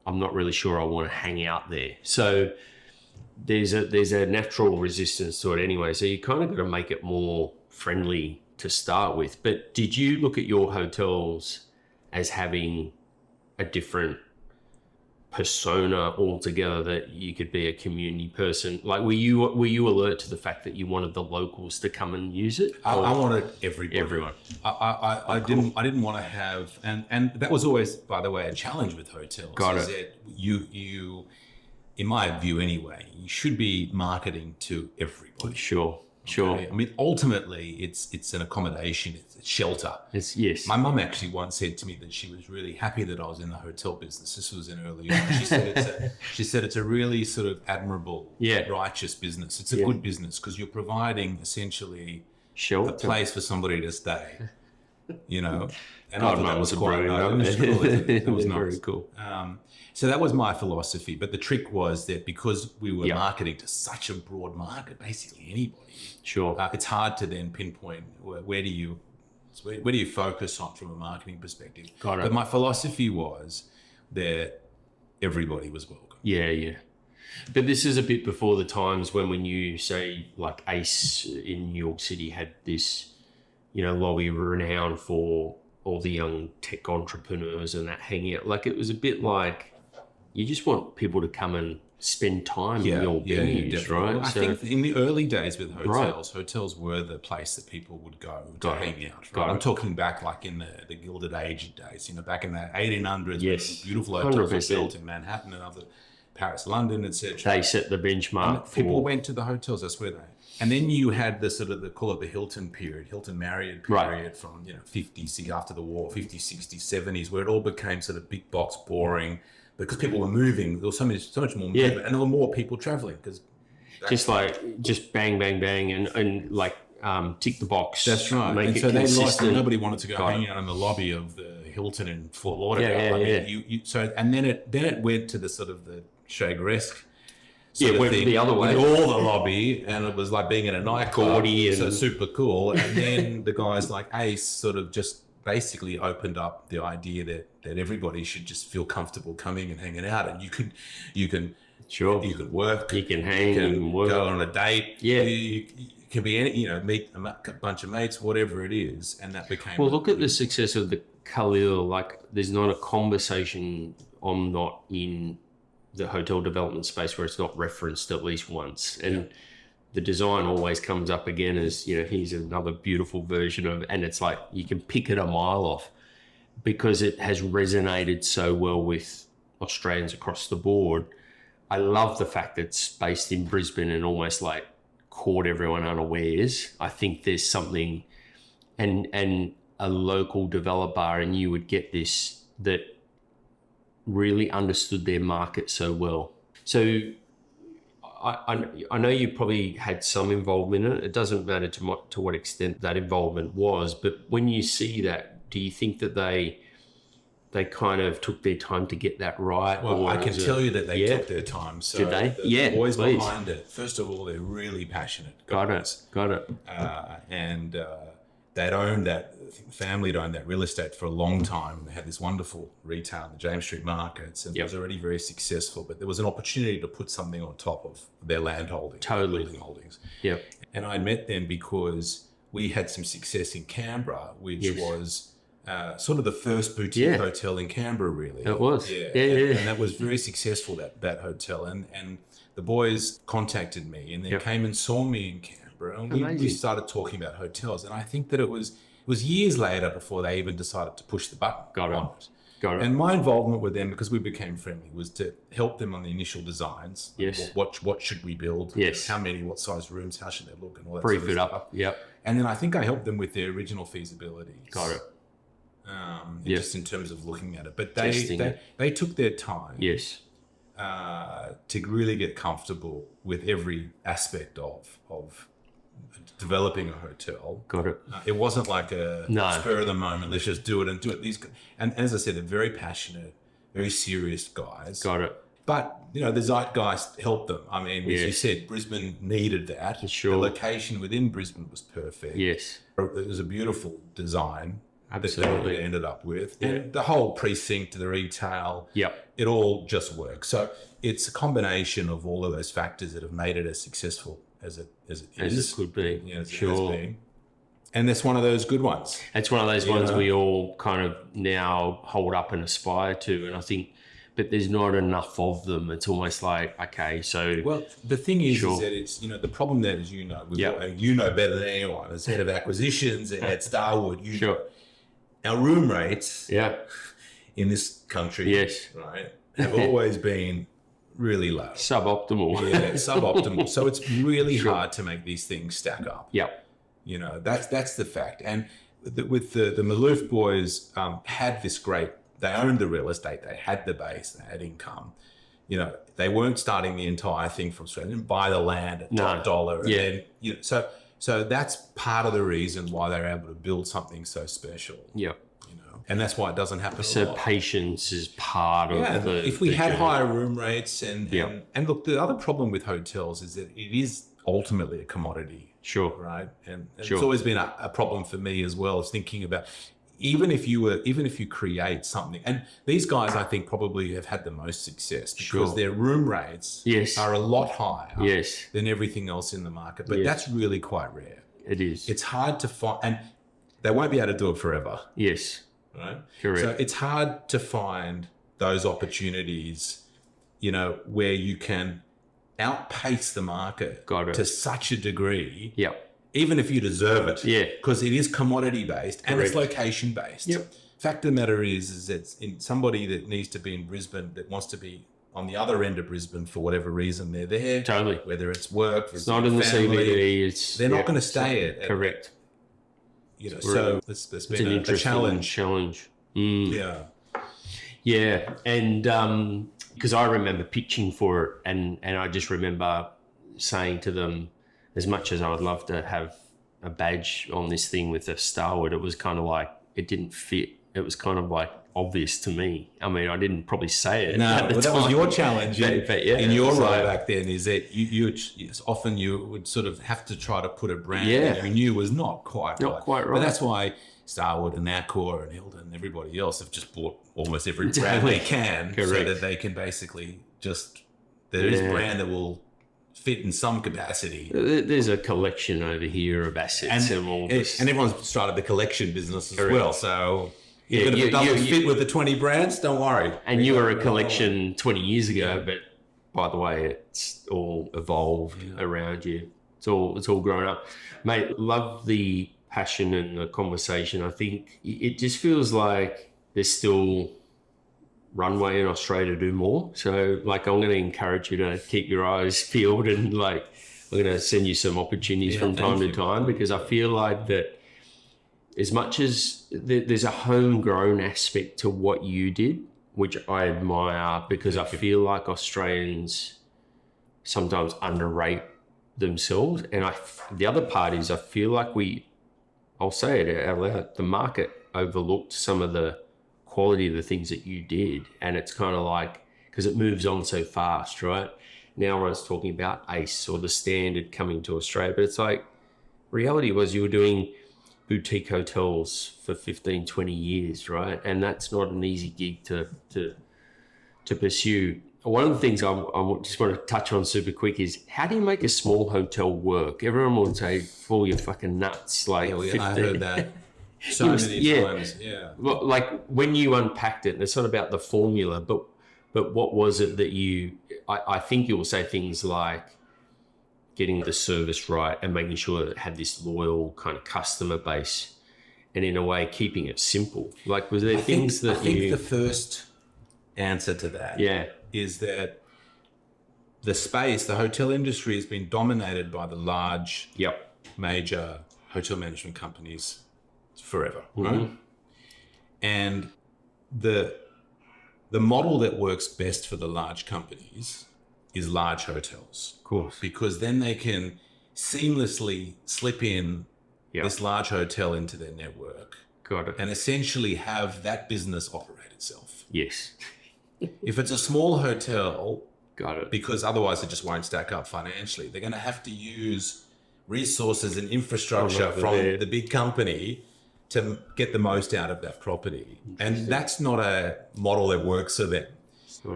I'm not really sure I want to hang out there. So there's a natural resistance to it anyway. So you kind of got to make it more friendly to start with. But did you look at your hotels as having a different persona altogether, that you could be a community person? Like, were you alert to the fact that you wanted the locals to come and use it? I wanted everybody. Everyone. I didn't want to have, and that was always, by the way, a challenge with hotels. Got it. That you, in my view anyway, you should be marketing to everybody. Sure. Okay? I mean, ultimately, it's an accommodation, it's a shelter. Yes. My mum actually once said to me that she was really happy that I was in the hotel business. This was in early on. She said it's a really sort of admirable, righteous business. It's a good business because you're providing essentially shelter, a place for somebody to stay. And I thought that was quite nice. It was nice. Very cool. So that was my philosophy. But the trick was that because we were marketing to such a broad market, basically anybody. Sure. It's hard to then pinpoint where do you focus on from a marketing perspective. Got it. But my philosophy was that everybody was welcome. Yeah. But this is a bit before the times when you say, like, Ace in New York City had this, lobby renowned for all the young tech entrepreneurs and that hanging out. Like, it was a bit like, you just want people to come and spend time in your venues, right? Well, I think in the early days with hotels were the place that people would go to hang out. Right? I'm talking back like in the Gilded Age days, back in the 1800s, when beautiful hotels were built in Manhattan and other Paris, London, etc. They set the benchmark. People went to the hotels. That's where and then you had the sort of call it the Hilton period, Hilton Marriott period from 50s after the war, 50s, 60s, 70s, where it all became sort of big box, boring. Because people were moving, there was so much more movement, and there were more people traveling. Because just bang, bang, bang, and like tick the box. That's right. Make and it so consistent. Nobody wanted to go hanging out in the lobby of the Hilton in Fort Lauderdale. So and then it went to the sort of the Traeger-esque. Yeah, went the other way. with all the lobby, and it was like being in a nightclub. Gaudy and- So super cool. And then the guys like Ace sort of just basically opened up the idea that everybody should just feel comfortable coming and hanging out, and you can Sure. you could work, You can hang you can and work. go on a date. Yeah. You can be any, meet a bunch of mates, whatever it is, and that became. Well, look at the success of the Khalil. Like, there's not a conversation I'm not in the hotel development space where it's not referenced at least once. And the design always comes up again as, here's another beautiful version of, and it's like you can pick it a mile off because it has resonated so well with Australians across the board. I love the fact that it's based in Brisbane and almost like caught everyone unawares. I think there's something, and a local developer, and you would get this, that really understood their market so well. So I know you probably had some involvement in it. It doesn't matter to what extent that involvement was, but when you see that, do you think that they kind of took their time to get that right? Well, I can tell you that they took their time. So did they? the boys please. behind it, first of all, they're really passionate. Got it. And they'd owned that, the family had owned that real estate for a long time. And they had this wonderful retail in the James Street markets, and it was already very successful. But there was an opportunity to put something on top of their land holdings, Totally. building holdings. Yep. And I met them because we had some success in Canberra, which was sort of the first boutique hotel in Canberra, really. It was. Yeah. Yeah. And that was very successful, that hotel. And the boys contacted me and then came and saw me in Canberra. And we started talking about hotels. And I think that it was years later before they even decided to push the button on it. Got it. And my involvement with them, because we became friendly, was to help them on the initial designs. Yes. What should we build? Yes. How many? What size rooms? How should they look? And all that Brief sort of it stuff. up. Yep. And then I think I helped them with their original feasibility. Got it. Just in terms of looking at it. But Testing it. they took their time Yes. to really get comfortable with every aspect of developing a hotel. Got it. It wasn't like a No. spur of the moment, let's just do it and do it. And as I said, they're very passionate, very serious guys. Got it. But, the zeitgeist helped them. I mean, as you said, Brisbane needed that. Sure. The location within Brisbane was perfect. Yes. It was a beautiful design. Absolutely. That they ended up with. And the whole precinct, the retail, Yep. it all just works. So it's a combination of all of those factors that have made it as successful as it is. As it could be. As it Sure. has been. And that's one of those good ones. It's one of those ones we all kind of now hold up and aspire to. And I think, but there's not enough of them. It's almost like, okay, so. Well, the thing is that it's, the problem there is, you know better than anyone, as head of acquisitions at Starwood, our room rates in this country, right, have always been really low. Suboptimal. Yeah, suboptimal. So it's really hard to make these things stack up. Yep. That's the fact. And with the Maloof boys had this great, they owned the real estate, they had the base, they had income. They weren't starting the entire thing from scratch. They didn't buy the land at top dollar. And then, so that's part of the reason why they're able to build something so special. Yep. And that's why it doesn't happen. So patience is part of the. If we had journey. higher room rates and look, the other problem with hotels is that it is ultimately a commodity. Sure. Right. And it's always been a problem for me as well, is thinking about even if you create something, and these guys I think probably have had the most success because their room rates are a lot higher than everything else in the market. But that's really quite rare. It is. It's hard to find, and they won't be able to do it forever. Yes. Right. Correct. So it's hard to find those opportunities, where you can outpace the market to such a degree. Yep. Even if you deserve it. Yeah. Because it is commodity based and it's location based. Yep. Fact of the matter is it's in somebody that needs to be in Brisbane, that wants to be on the other end of Brisbane for whatever reason they're there. Totally. Whether it's work, it's not in the CBD. They're not going to stay at. Correct. So there's been a challenge. Yeah. Yeah. And because I remember pitching for it, and I just remember saying to them, as much as I would love to have a badge on this thing with a Starwood, it was kind of like, it didn't fit. It was kind of like obvious to me. I mean, I didn't probably say it. No, well, that was your challenge in your role back then. Is that often you would sort of have to try to put a brand that you knew was not quite right. But that's why Starwood and Accor and Hilton and everybody else have just bought almost every brand they can, so that they can basically there is a brand that will fit in some capacity. There's a collection over here of assets and all this. And everyone's started the collection business as well. So even if it doesn't fit with the 20 brands, don't worry. And you were a collection 20 years ago, but by the way, it's all evolved around you. It's all grown up. Mate, love the passion and the conversation. I think it just feels like there's still runway in Australia to do more. So like, I'm going to encourage you to keep your eyes peeled, and like, I'm going to send you some opportunities from time to time, because I feel like that as much as there's a homegrown aspect to what you did, which I admire, because I feel like Australians sometimes underrate themselves. And the other part is, I feel like I'll say it out loud, the market overlooked some of the quality of the things that you did. And it's kind of like, because it moves on so fast, right? Now everyone's talking about ACE or the standard coming to Australia, but it's like, reality was you were doing boutique hotels for 15, 20 years, right? And that's not an easy gig to pursue. One of the things I just want to touch on super quick is, how do you make a small hotel work? Everyone would say, "Fool, you're fucking nuts." Like, I heard that so many times. Yeah. Well, like when you unpacked it, and it's not about the formula, but what was it that I think you will say things like getting the service right and making sure that it had this loyal kind of customer base, and in a way keeping it simple. Like, was there things that I think the first answer to that is that the hotel industry has been dominated by the large major hotel management companies forever, right? And the model that works best for the large companies is large hotels. Of course. Because then they can seamlessly slip in this large hotel into their network. Got it. And essentially have that business operate itself. Yes. If it's a small hotel, got it, because otherwise it just won't stack up financially, they're going to have to use resources and infrastructure from the big company to get the most out of that property. And that's not a model that works for them.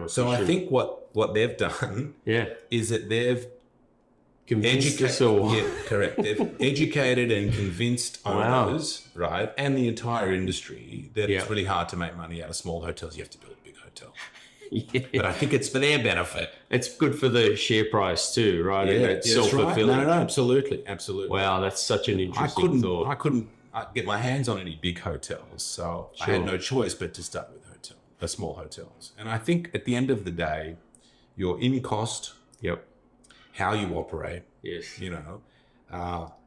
So I think what they've done is that they've They've educated and convinced owners, right, and the entire industry that it's really hard to make money out of small hotels. You have to build a big hotel. But I think it's for their benefit. It's good for the share price too, right? Yeah, and it's self-fulfilling. Right. No, absolutely. Wow, that's such an interesting thought. I couldn't get my hands on any big hotels, so I had no choice but to start with small hotels. And I think at the end of the day, your in cost, how you operate,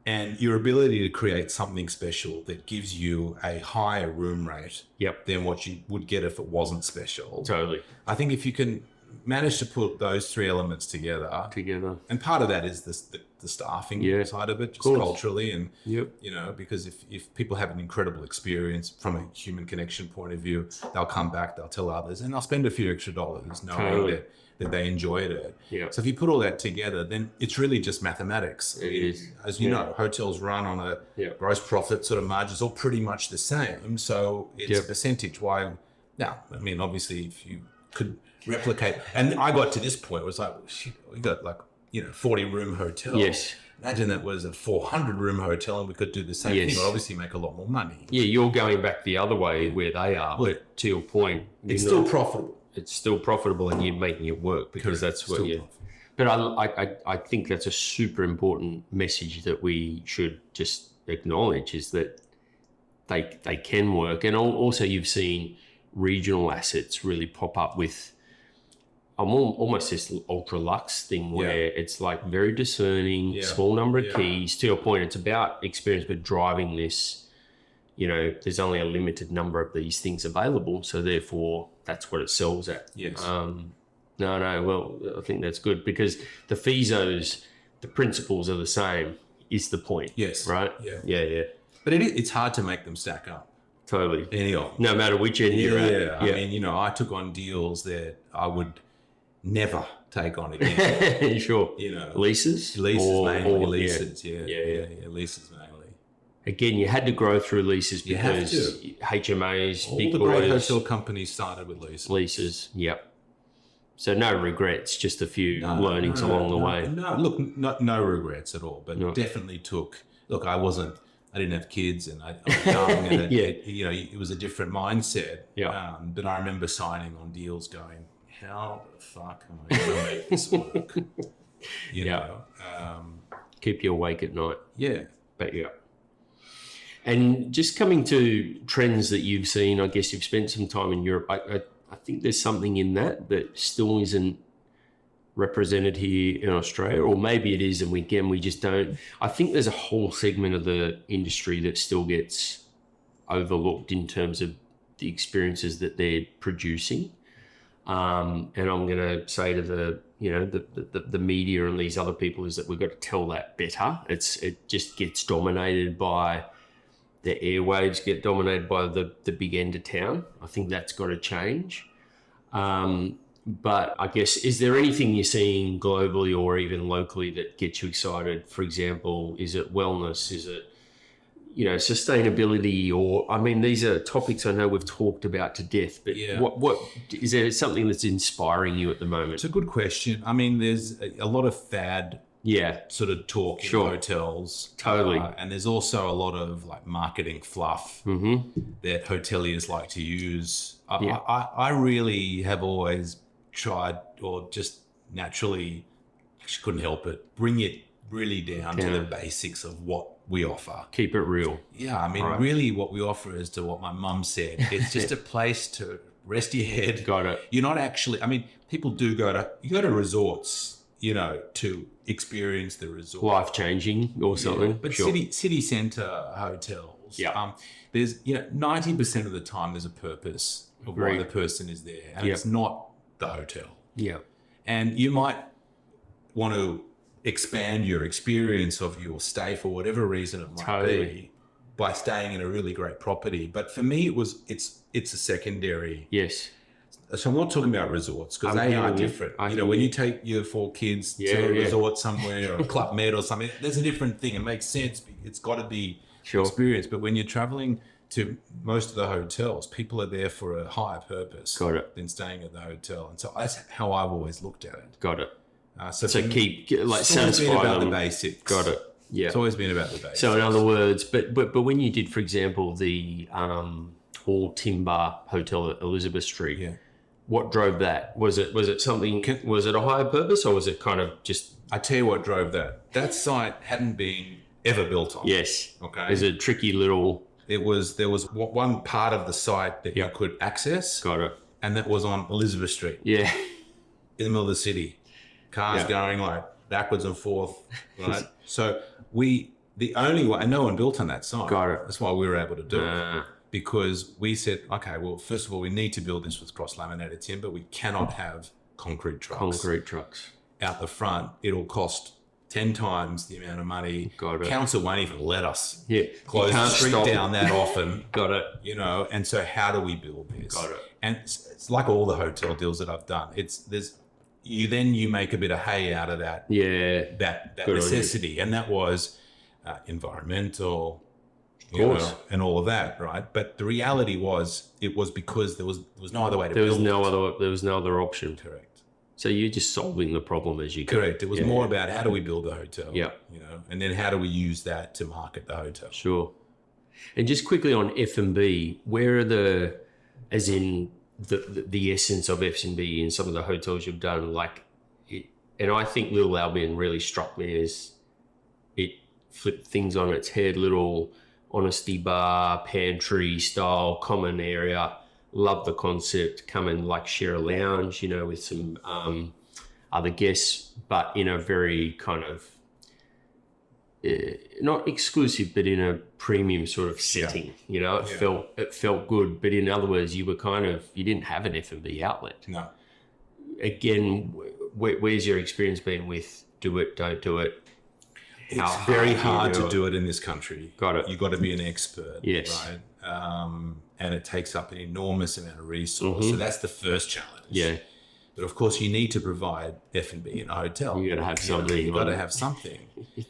and your ability to create something special that gives you a higher room rate than what you would get if it wasn't special. Totally. I think if you can manage to put those three elements together, and part of that is the staffing side of it, just culturally, and because if people have an incredible experience from a human connection point of view, they'll come back, they'll tell others, and they'll spend a few extra dollars knowing that they enjoyed it. So if you put all that together, then it's really just mathematics. It is. As you know, hotels run on a gross profit sort of margins, all pretty much the same. So it's a percentage. Why? Now, I mean, obviously, if you could replicate, and I got to this point, it was like, shit, we got 40 room hotel. Yes. Imagine that was a 400 room hotel and we could do the same thing, but obviously make a lot more money. Yeah, you're going back the other way where they are, but to your point, it's still profitable. It's still profitable, and you're making it work because that's what you. But I think that's a super important message that we should just acknowledge, is that they can work, and also you've seen regional assets really pop up with almost this ultra luxe thing where it's like very discerning, small number of keys. To your point, it's about experience, but driving this. There's only a limited number of these things available, so therefore that's what it sells at. Yes. Well, I think that's good because the FISOs, the principles are the same, is the point. Yes. Right? Yeah. But it's hard to make them stack up. Totally. Any of them. No matter which end you're at. Yeah. I mean, you know, I took on deals that I would never take on again. Sure. You know, leases mainly. Leases. Yeah. Leases mainly. Again, you had to grow through leases You have because HMAs, All big the great boys, hotel companies started with leases. leases. Yep. So no regrets, just a few learnings along the way. No, look, no regrets at all, but definitely took. Look, I didn't have kids, and I was young, and you know, it was a different mindset. Yeah. But I remember signing on deals, going, "How the fuck am I going to make this work?" You know, keep you awake at night. Yeah. But yeah. And just coming to trends that you've seen, I guess you've spent some time in Europe. I think there's something in that still isn't represented here in Australia, or maybe it is, and we just don't. I think there's a whole segment of the industry that still gets overlooked in terms of the experiences that they're producing. And I'm going to say to the media and these other people is that we've got to tell that better. It just gets dominated by the airwaves, get dominated by the big end of town. I think that's got to change. But I guess, is there anything you're seeing globally or even locally that gets you excited? For example, is it wellness? Is it, sustainability? Or, I mean, these are topics I know we've talked about to death, but what is there something that's inspiring you at the moment? It's a good question. I mean, there's a lot of fad sort of talk in hotels. Totally. And there's also a lot of like marketing fluff that hoteliers like to use. I really have always tried, or just naturally, actually couldn't help it, bring it really down to the basics of what we offer. Keep it real. Yeah, I mean, really what we offer is to what my mum said. It's just a place to rest your head. Got it. You're not actually, I mean, people do go to resorts, to experience the resort. Life-changing or something. Yeah, but city centre hotels, there's, 90% of the time there's a purpose of why the person is there. And it's not the hotel. Yeah. And you might want to expand your experience of your stay for whatever reason it might be by staying in a really great property. But for me, it's a secondary. Yes. So I'm not talking about resorts because they are different. When you take your 4 kids to a resort somewhere or a Club Med or something, there's a different thing. It makes sense. It's got to be experience. But when you're traveling to most of the hotels, people are there for a higher purpose than staying at the hotel. And so that's how I've always looked at it. Got it. So keep satisfy been about them. The basics. Got it. Yeah. It's always been about the basics. So in other words, but when you did, for example, the all timber hotel at Elizabeth Street, what drove that? Was it something? Was it a higher purpose, or was it kind of just? I tell you what drove that. That site hadn't been ever built on. Yes. Okay. It's a tricky little. There was one part of the site that you could access. Got it. And that was on Elizabeth Street. Yeah. In the middle of the city. Cars going like backwards and forth, right? So the only way, and no one built on that site. Got it. That's why we were able to do it. Because we said, okay, well, first of all, we need to build this with cross-laminated timber. We cannot have concrete trucks. Out the front. It'll cost 10 times the amount of money. Got it. Council won't even let us close the street down that often. Got it. And so how do we build this? Got it. And it's like all the hotel deals that I've done. You make a bit of hay out of that. Yeah. That necessity. And that was environmental, and all of that, right? But the reality was, it was because there was no other way to build it. There was no other option. Correct. So you're just solving the problem as you go. Correct. It was more about how do we build a hotel? Yeah. And then how do we use that to market the hotel? Sure. And just quickly on F&B, where are as in the essence of F&B in some of the hotels you've done, and I think Little Albion really struck me as it flipped things on its head, little honesty bar, pantry style, common area. Love the concept. Come and share a lounge, with some other guests, but in a very kind of not exclusive, but in a premium sort of setting. It felt good. But in other words, you were you didn't have an F&B outlet. No. Again, where's your experience been with do it, don't do it? It's very hard to do it in this country. Got it. You've got to be an expert. Yes. Right. And it takes up an enormous amount of resource. So that's the first challenge. Yeah. But of course, you need to provide F&B in a hotel. You got to have something. You got to have something.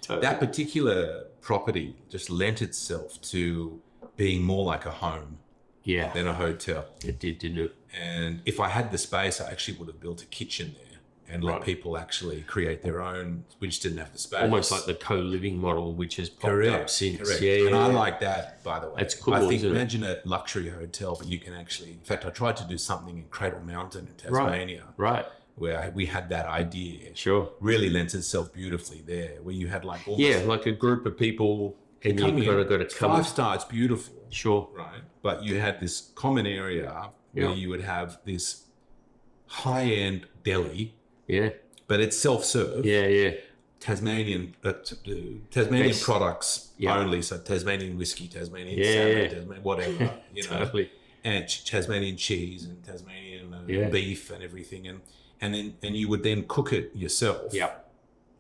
Totally. That particular property just lent itself to being more like a home than a hotel. It did, didn't it? And if I had the space, I actually would have built a kitchen there and let people actually create their own. We just didn't have the space. Almost like the co-living model, which has popped up since. Correct. Yeah, and I like that, by the way. It's cool. I think, isn't imagine a luxury hotel, but you can actually, in fact, I tried to do something in Cradle Mountain in Tasmania. Right. Where we had that idea. Sure. Really lends itself beautifully there, where you had like almost like a group of people and you kind of got to come. 5-star, it's beautiful. Sure. Right. But you had this common area where you would have this high-end deli. Yeah. But it's self-serve. Yeah. Tasmanian products only. So Tasmanian whiskey, Tasmanian salmon, Tasmanian whatever, Totally. And Tasmanian cheese and Tasmanian beef and everything. And you would then cook it yourself. Yep.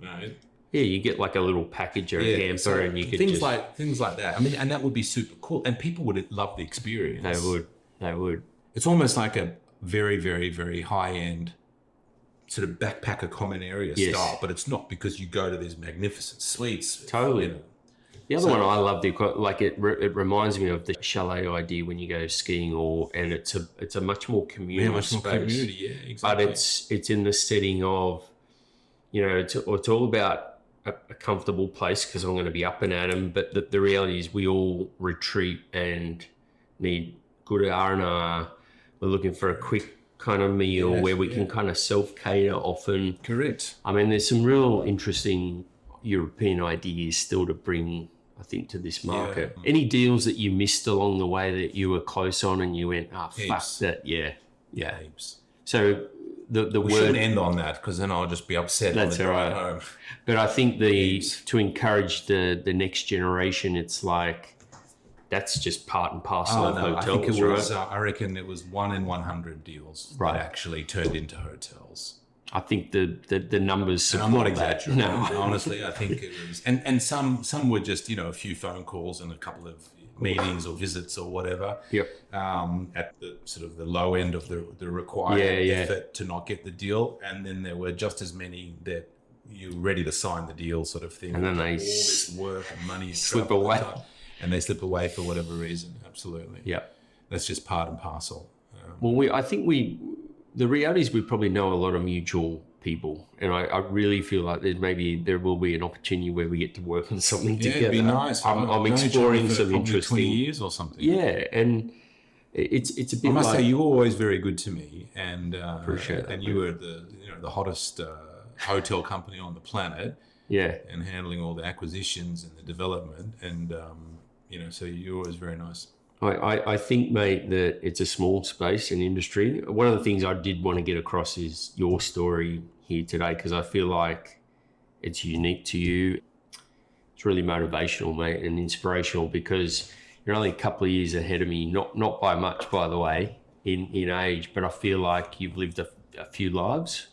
Right. Yeah, you get like a little package or a hamper, and you could things like that. I mean, and that would be super cool, and people would love the experience. They would. It's almost like a very, very, very high end sort of backpacker common area style, but it's not, because you go to these magnificent suites. Totally. The other one I love, it reminds me of the chalet idea when you go skiing, and it's a much more communal space. More community, exactly. But it's in the setting of, it's all about a comfortable place, because I'm going to be up and at 'em. But the reality is we all retreat and need good R&R. We're looking for a quick kind of meal where we can kind of self-cater often. Correct. I mean, there's some real interesting European ideas still to bring, I think, to this market. Any deals that you missed along the way that you were close on and you went, fuck that? Yeah. Heaps. So the we shouldn't end on that, because then I'll just be upset on the drive home. But I think to encourage the next generation, it's like, that's just part and parcel of hotels. I think it was. I reckon it was 1 in 100 deals that actually turned into hotels. I think the numbers support and I'm not exaggerating. No, honestly, I think it was. And some were just a few phone calls and a couple of meetings or visits or whatever. Yep. At the sort of the low end of the required effort to not get the deal, and then there were just as many that you're ready to sign the deal, sort of thing. And then they all this work and money slip away. And they slip away for whatever reason. Absolutely. Yeah. That's just part and parcel. I think the reality is we probably know a lot of mutual people. And I really feel like there will be an opportunity where we get to work on something together. It'd be nice. I'm exploring some interesting 20 years or something. Yeah. And it's a bit I must say, you were always very good to me. And appreciate that. And you were the hottest hotel company on the planet. Yeah. And handling all the acquisitions and the development. And, so you're always very nice. I think, mate, that it's a small space and industry. One of the things I did want to get across is your story here today, because I feel like it's unique to you. It's really motivational, mate, and inspirational, because you're only a couple of years ahead of me, not by much, by the way, in age, but I feel like you've lived a few lives.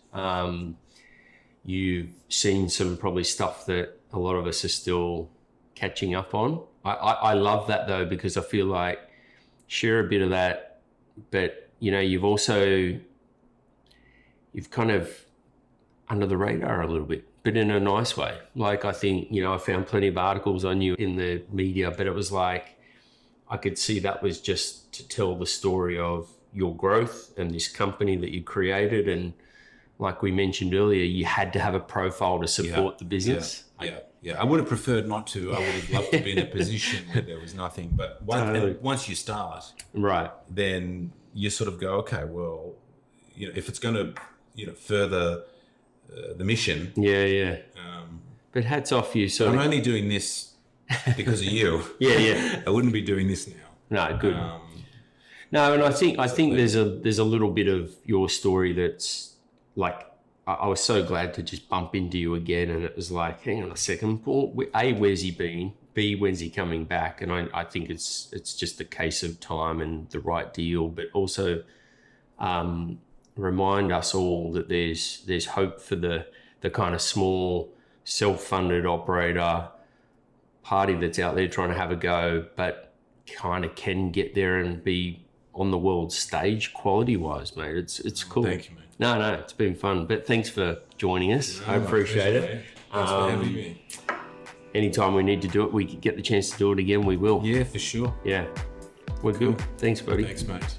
You've seen some probably stuff that a lot of us are still catching up on. I love that, though, because I feel like share a bit of that, but you've kind of under the radar a little bit, but in a nice way. Like, I think, I found plenty of articles on you in the media, but it was like, I could see that was just to tell the story of your growth and this company that you created. And like we mentioned earlier, you had to have a profile to support the business. Yeah. I would have preferred not to. I would have loved to be in a position where there was nothing. But once you start, then you sort of go, okay, well, if it's going to, further the mission. Yeah. But hats off you. So I'm only doing this because of you. Yeah. I wouldn't be doing this now. No, good. No, and I think there's a little bit of your story that's like, I was so glad to just bump into you again, and it was like, hang on a second, Paul. A, where's he been? B, when's he coming back? And I think it's just a case of time and the right deal, but also remind us all that there's hope for the kind of small self-funded operator, party that's out there trying to have a go, but kind of can get there and be on the world stage quality-wise, mate. It's cool. Thank you, mate. No, it's been fun. But thanks for joining us. I appreciate it. Thanks for having me. Anytime we need to do it, we get the chance to do it again, we will. Yeah, for sure. Yeah. We're good. Thanks, buddy. Thanks, mate.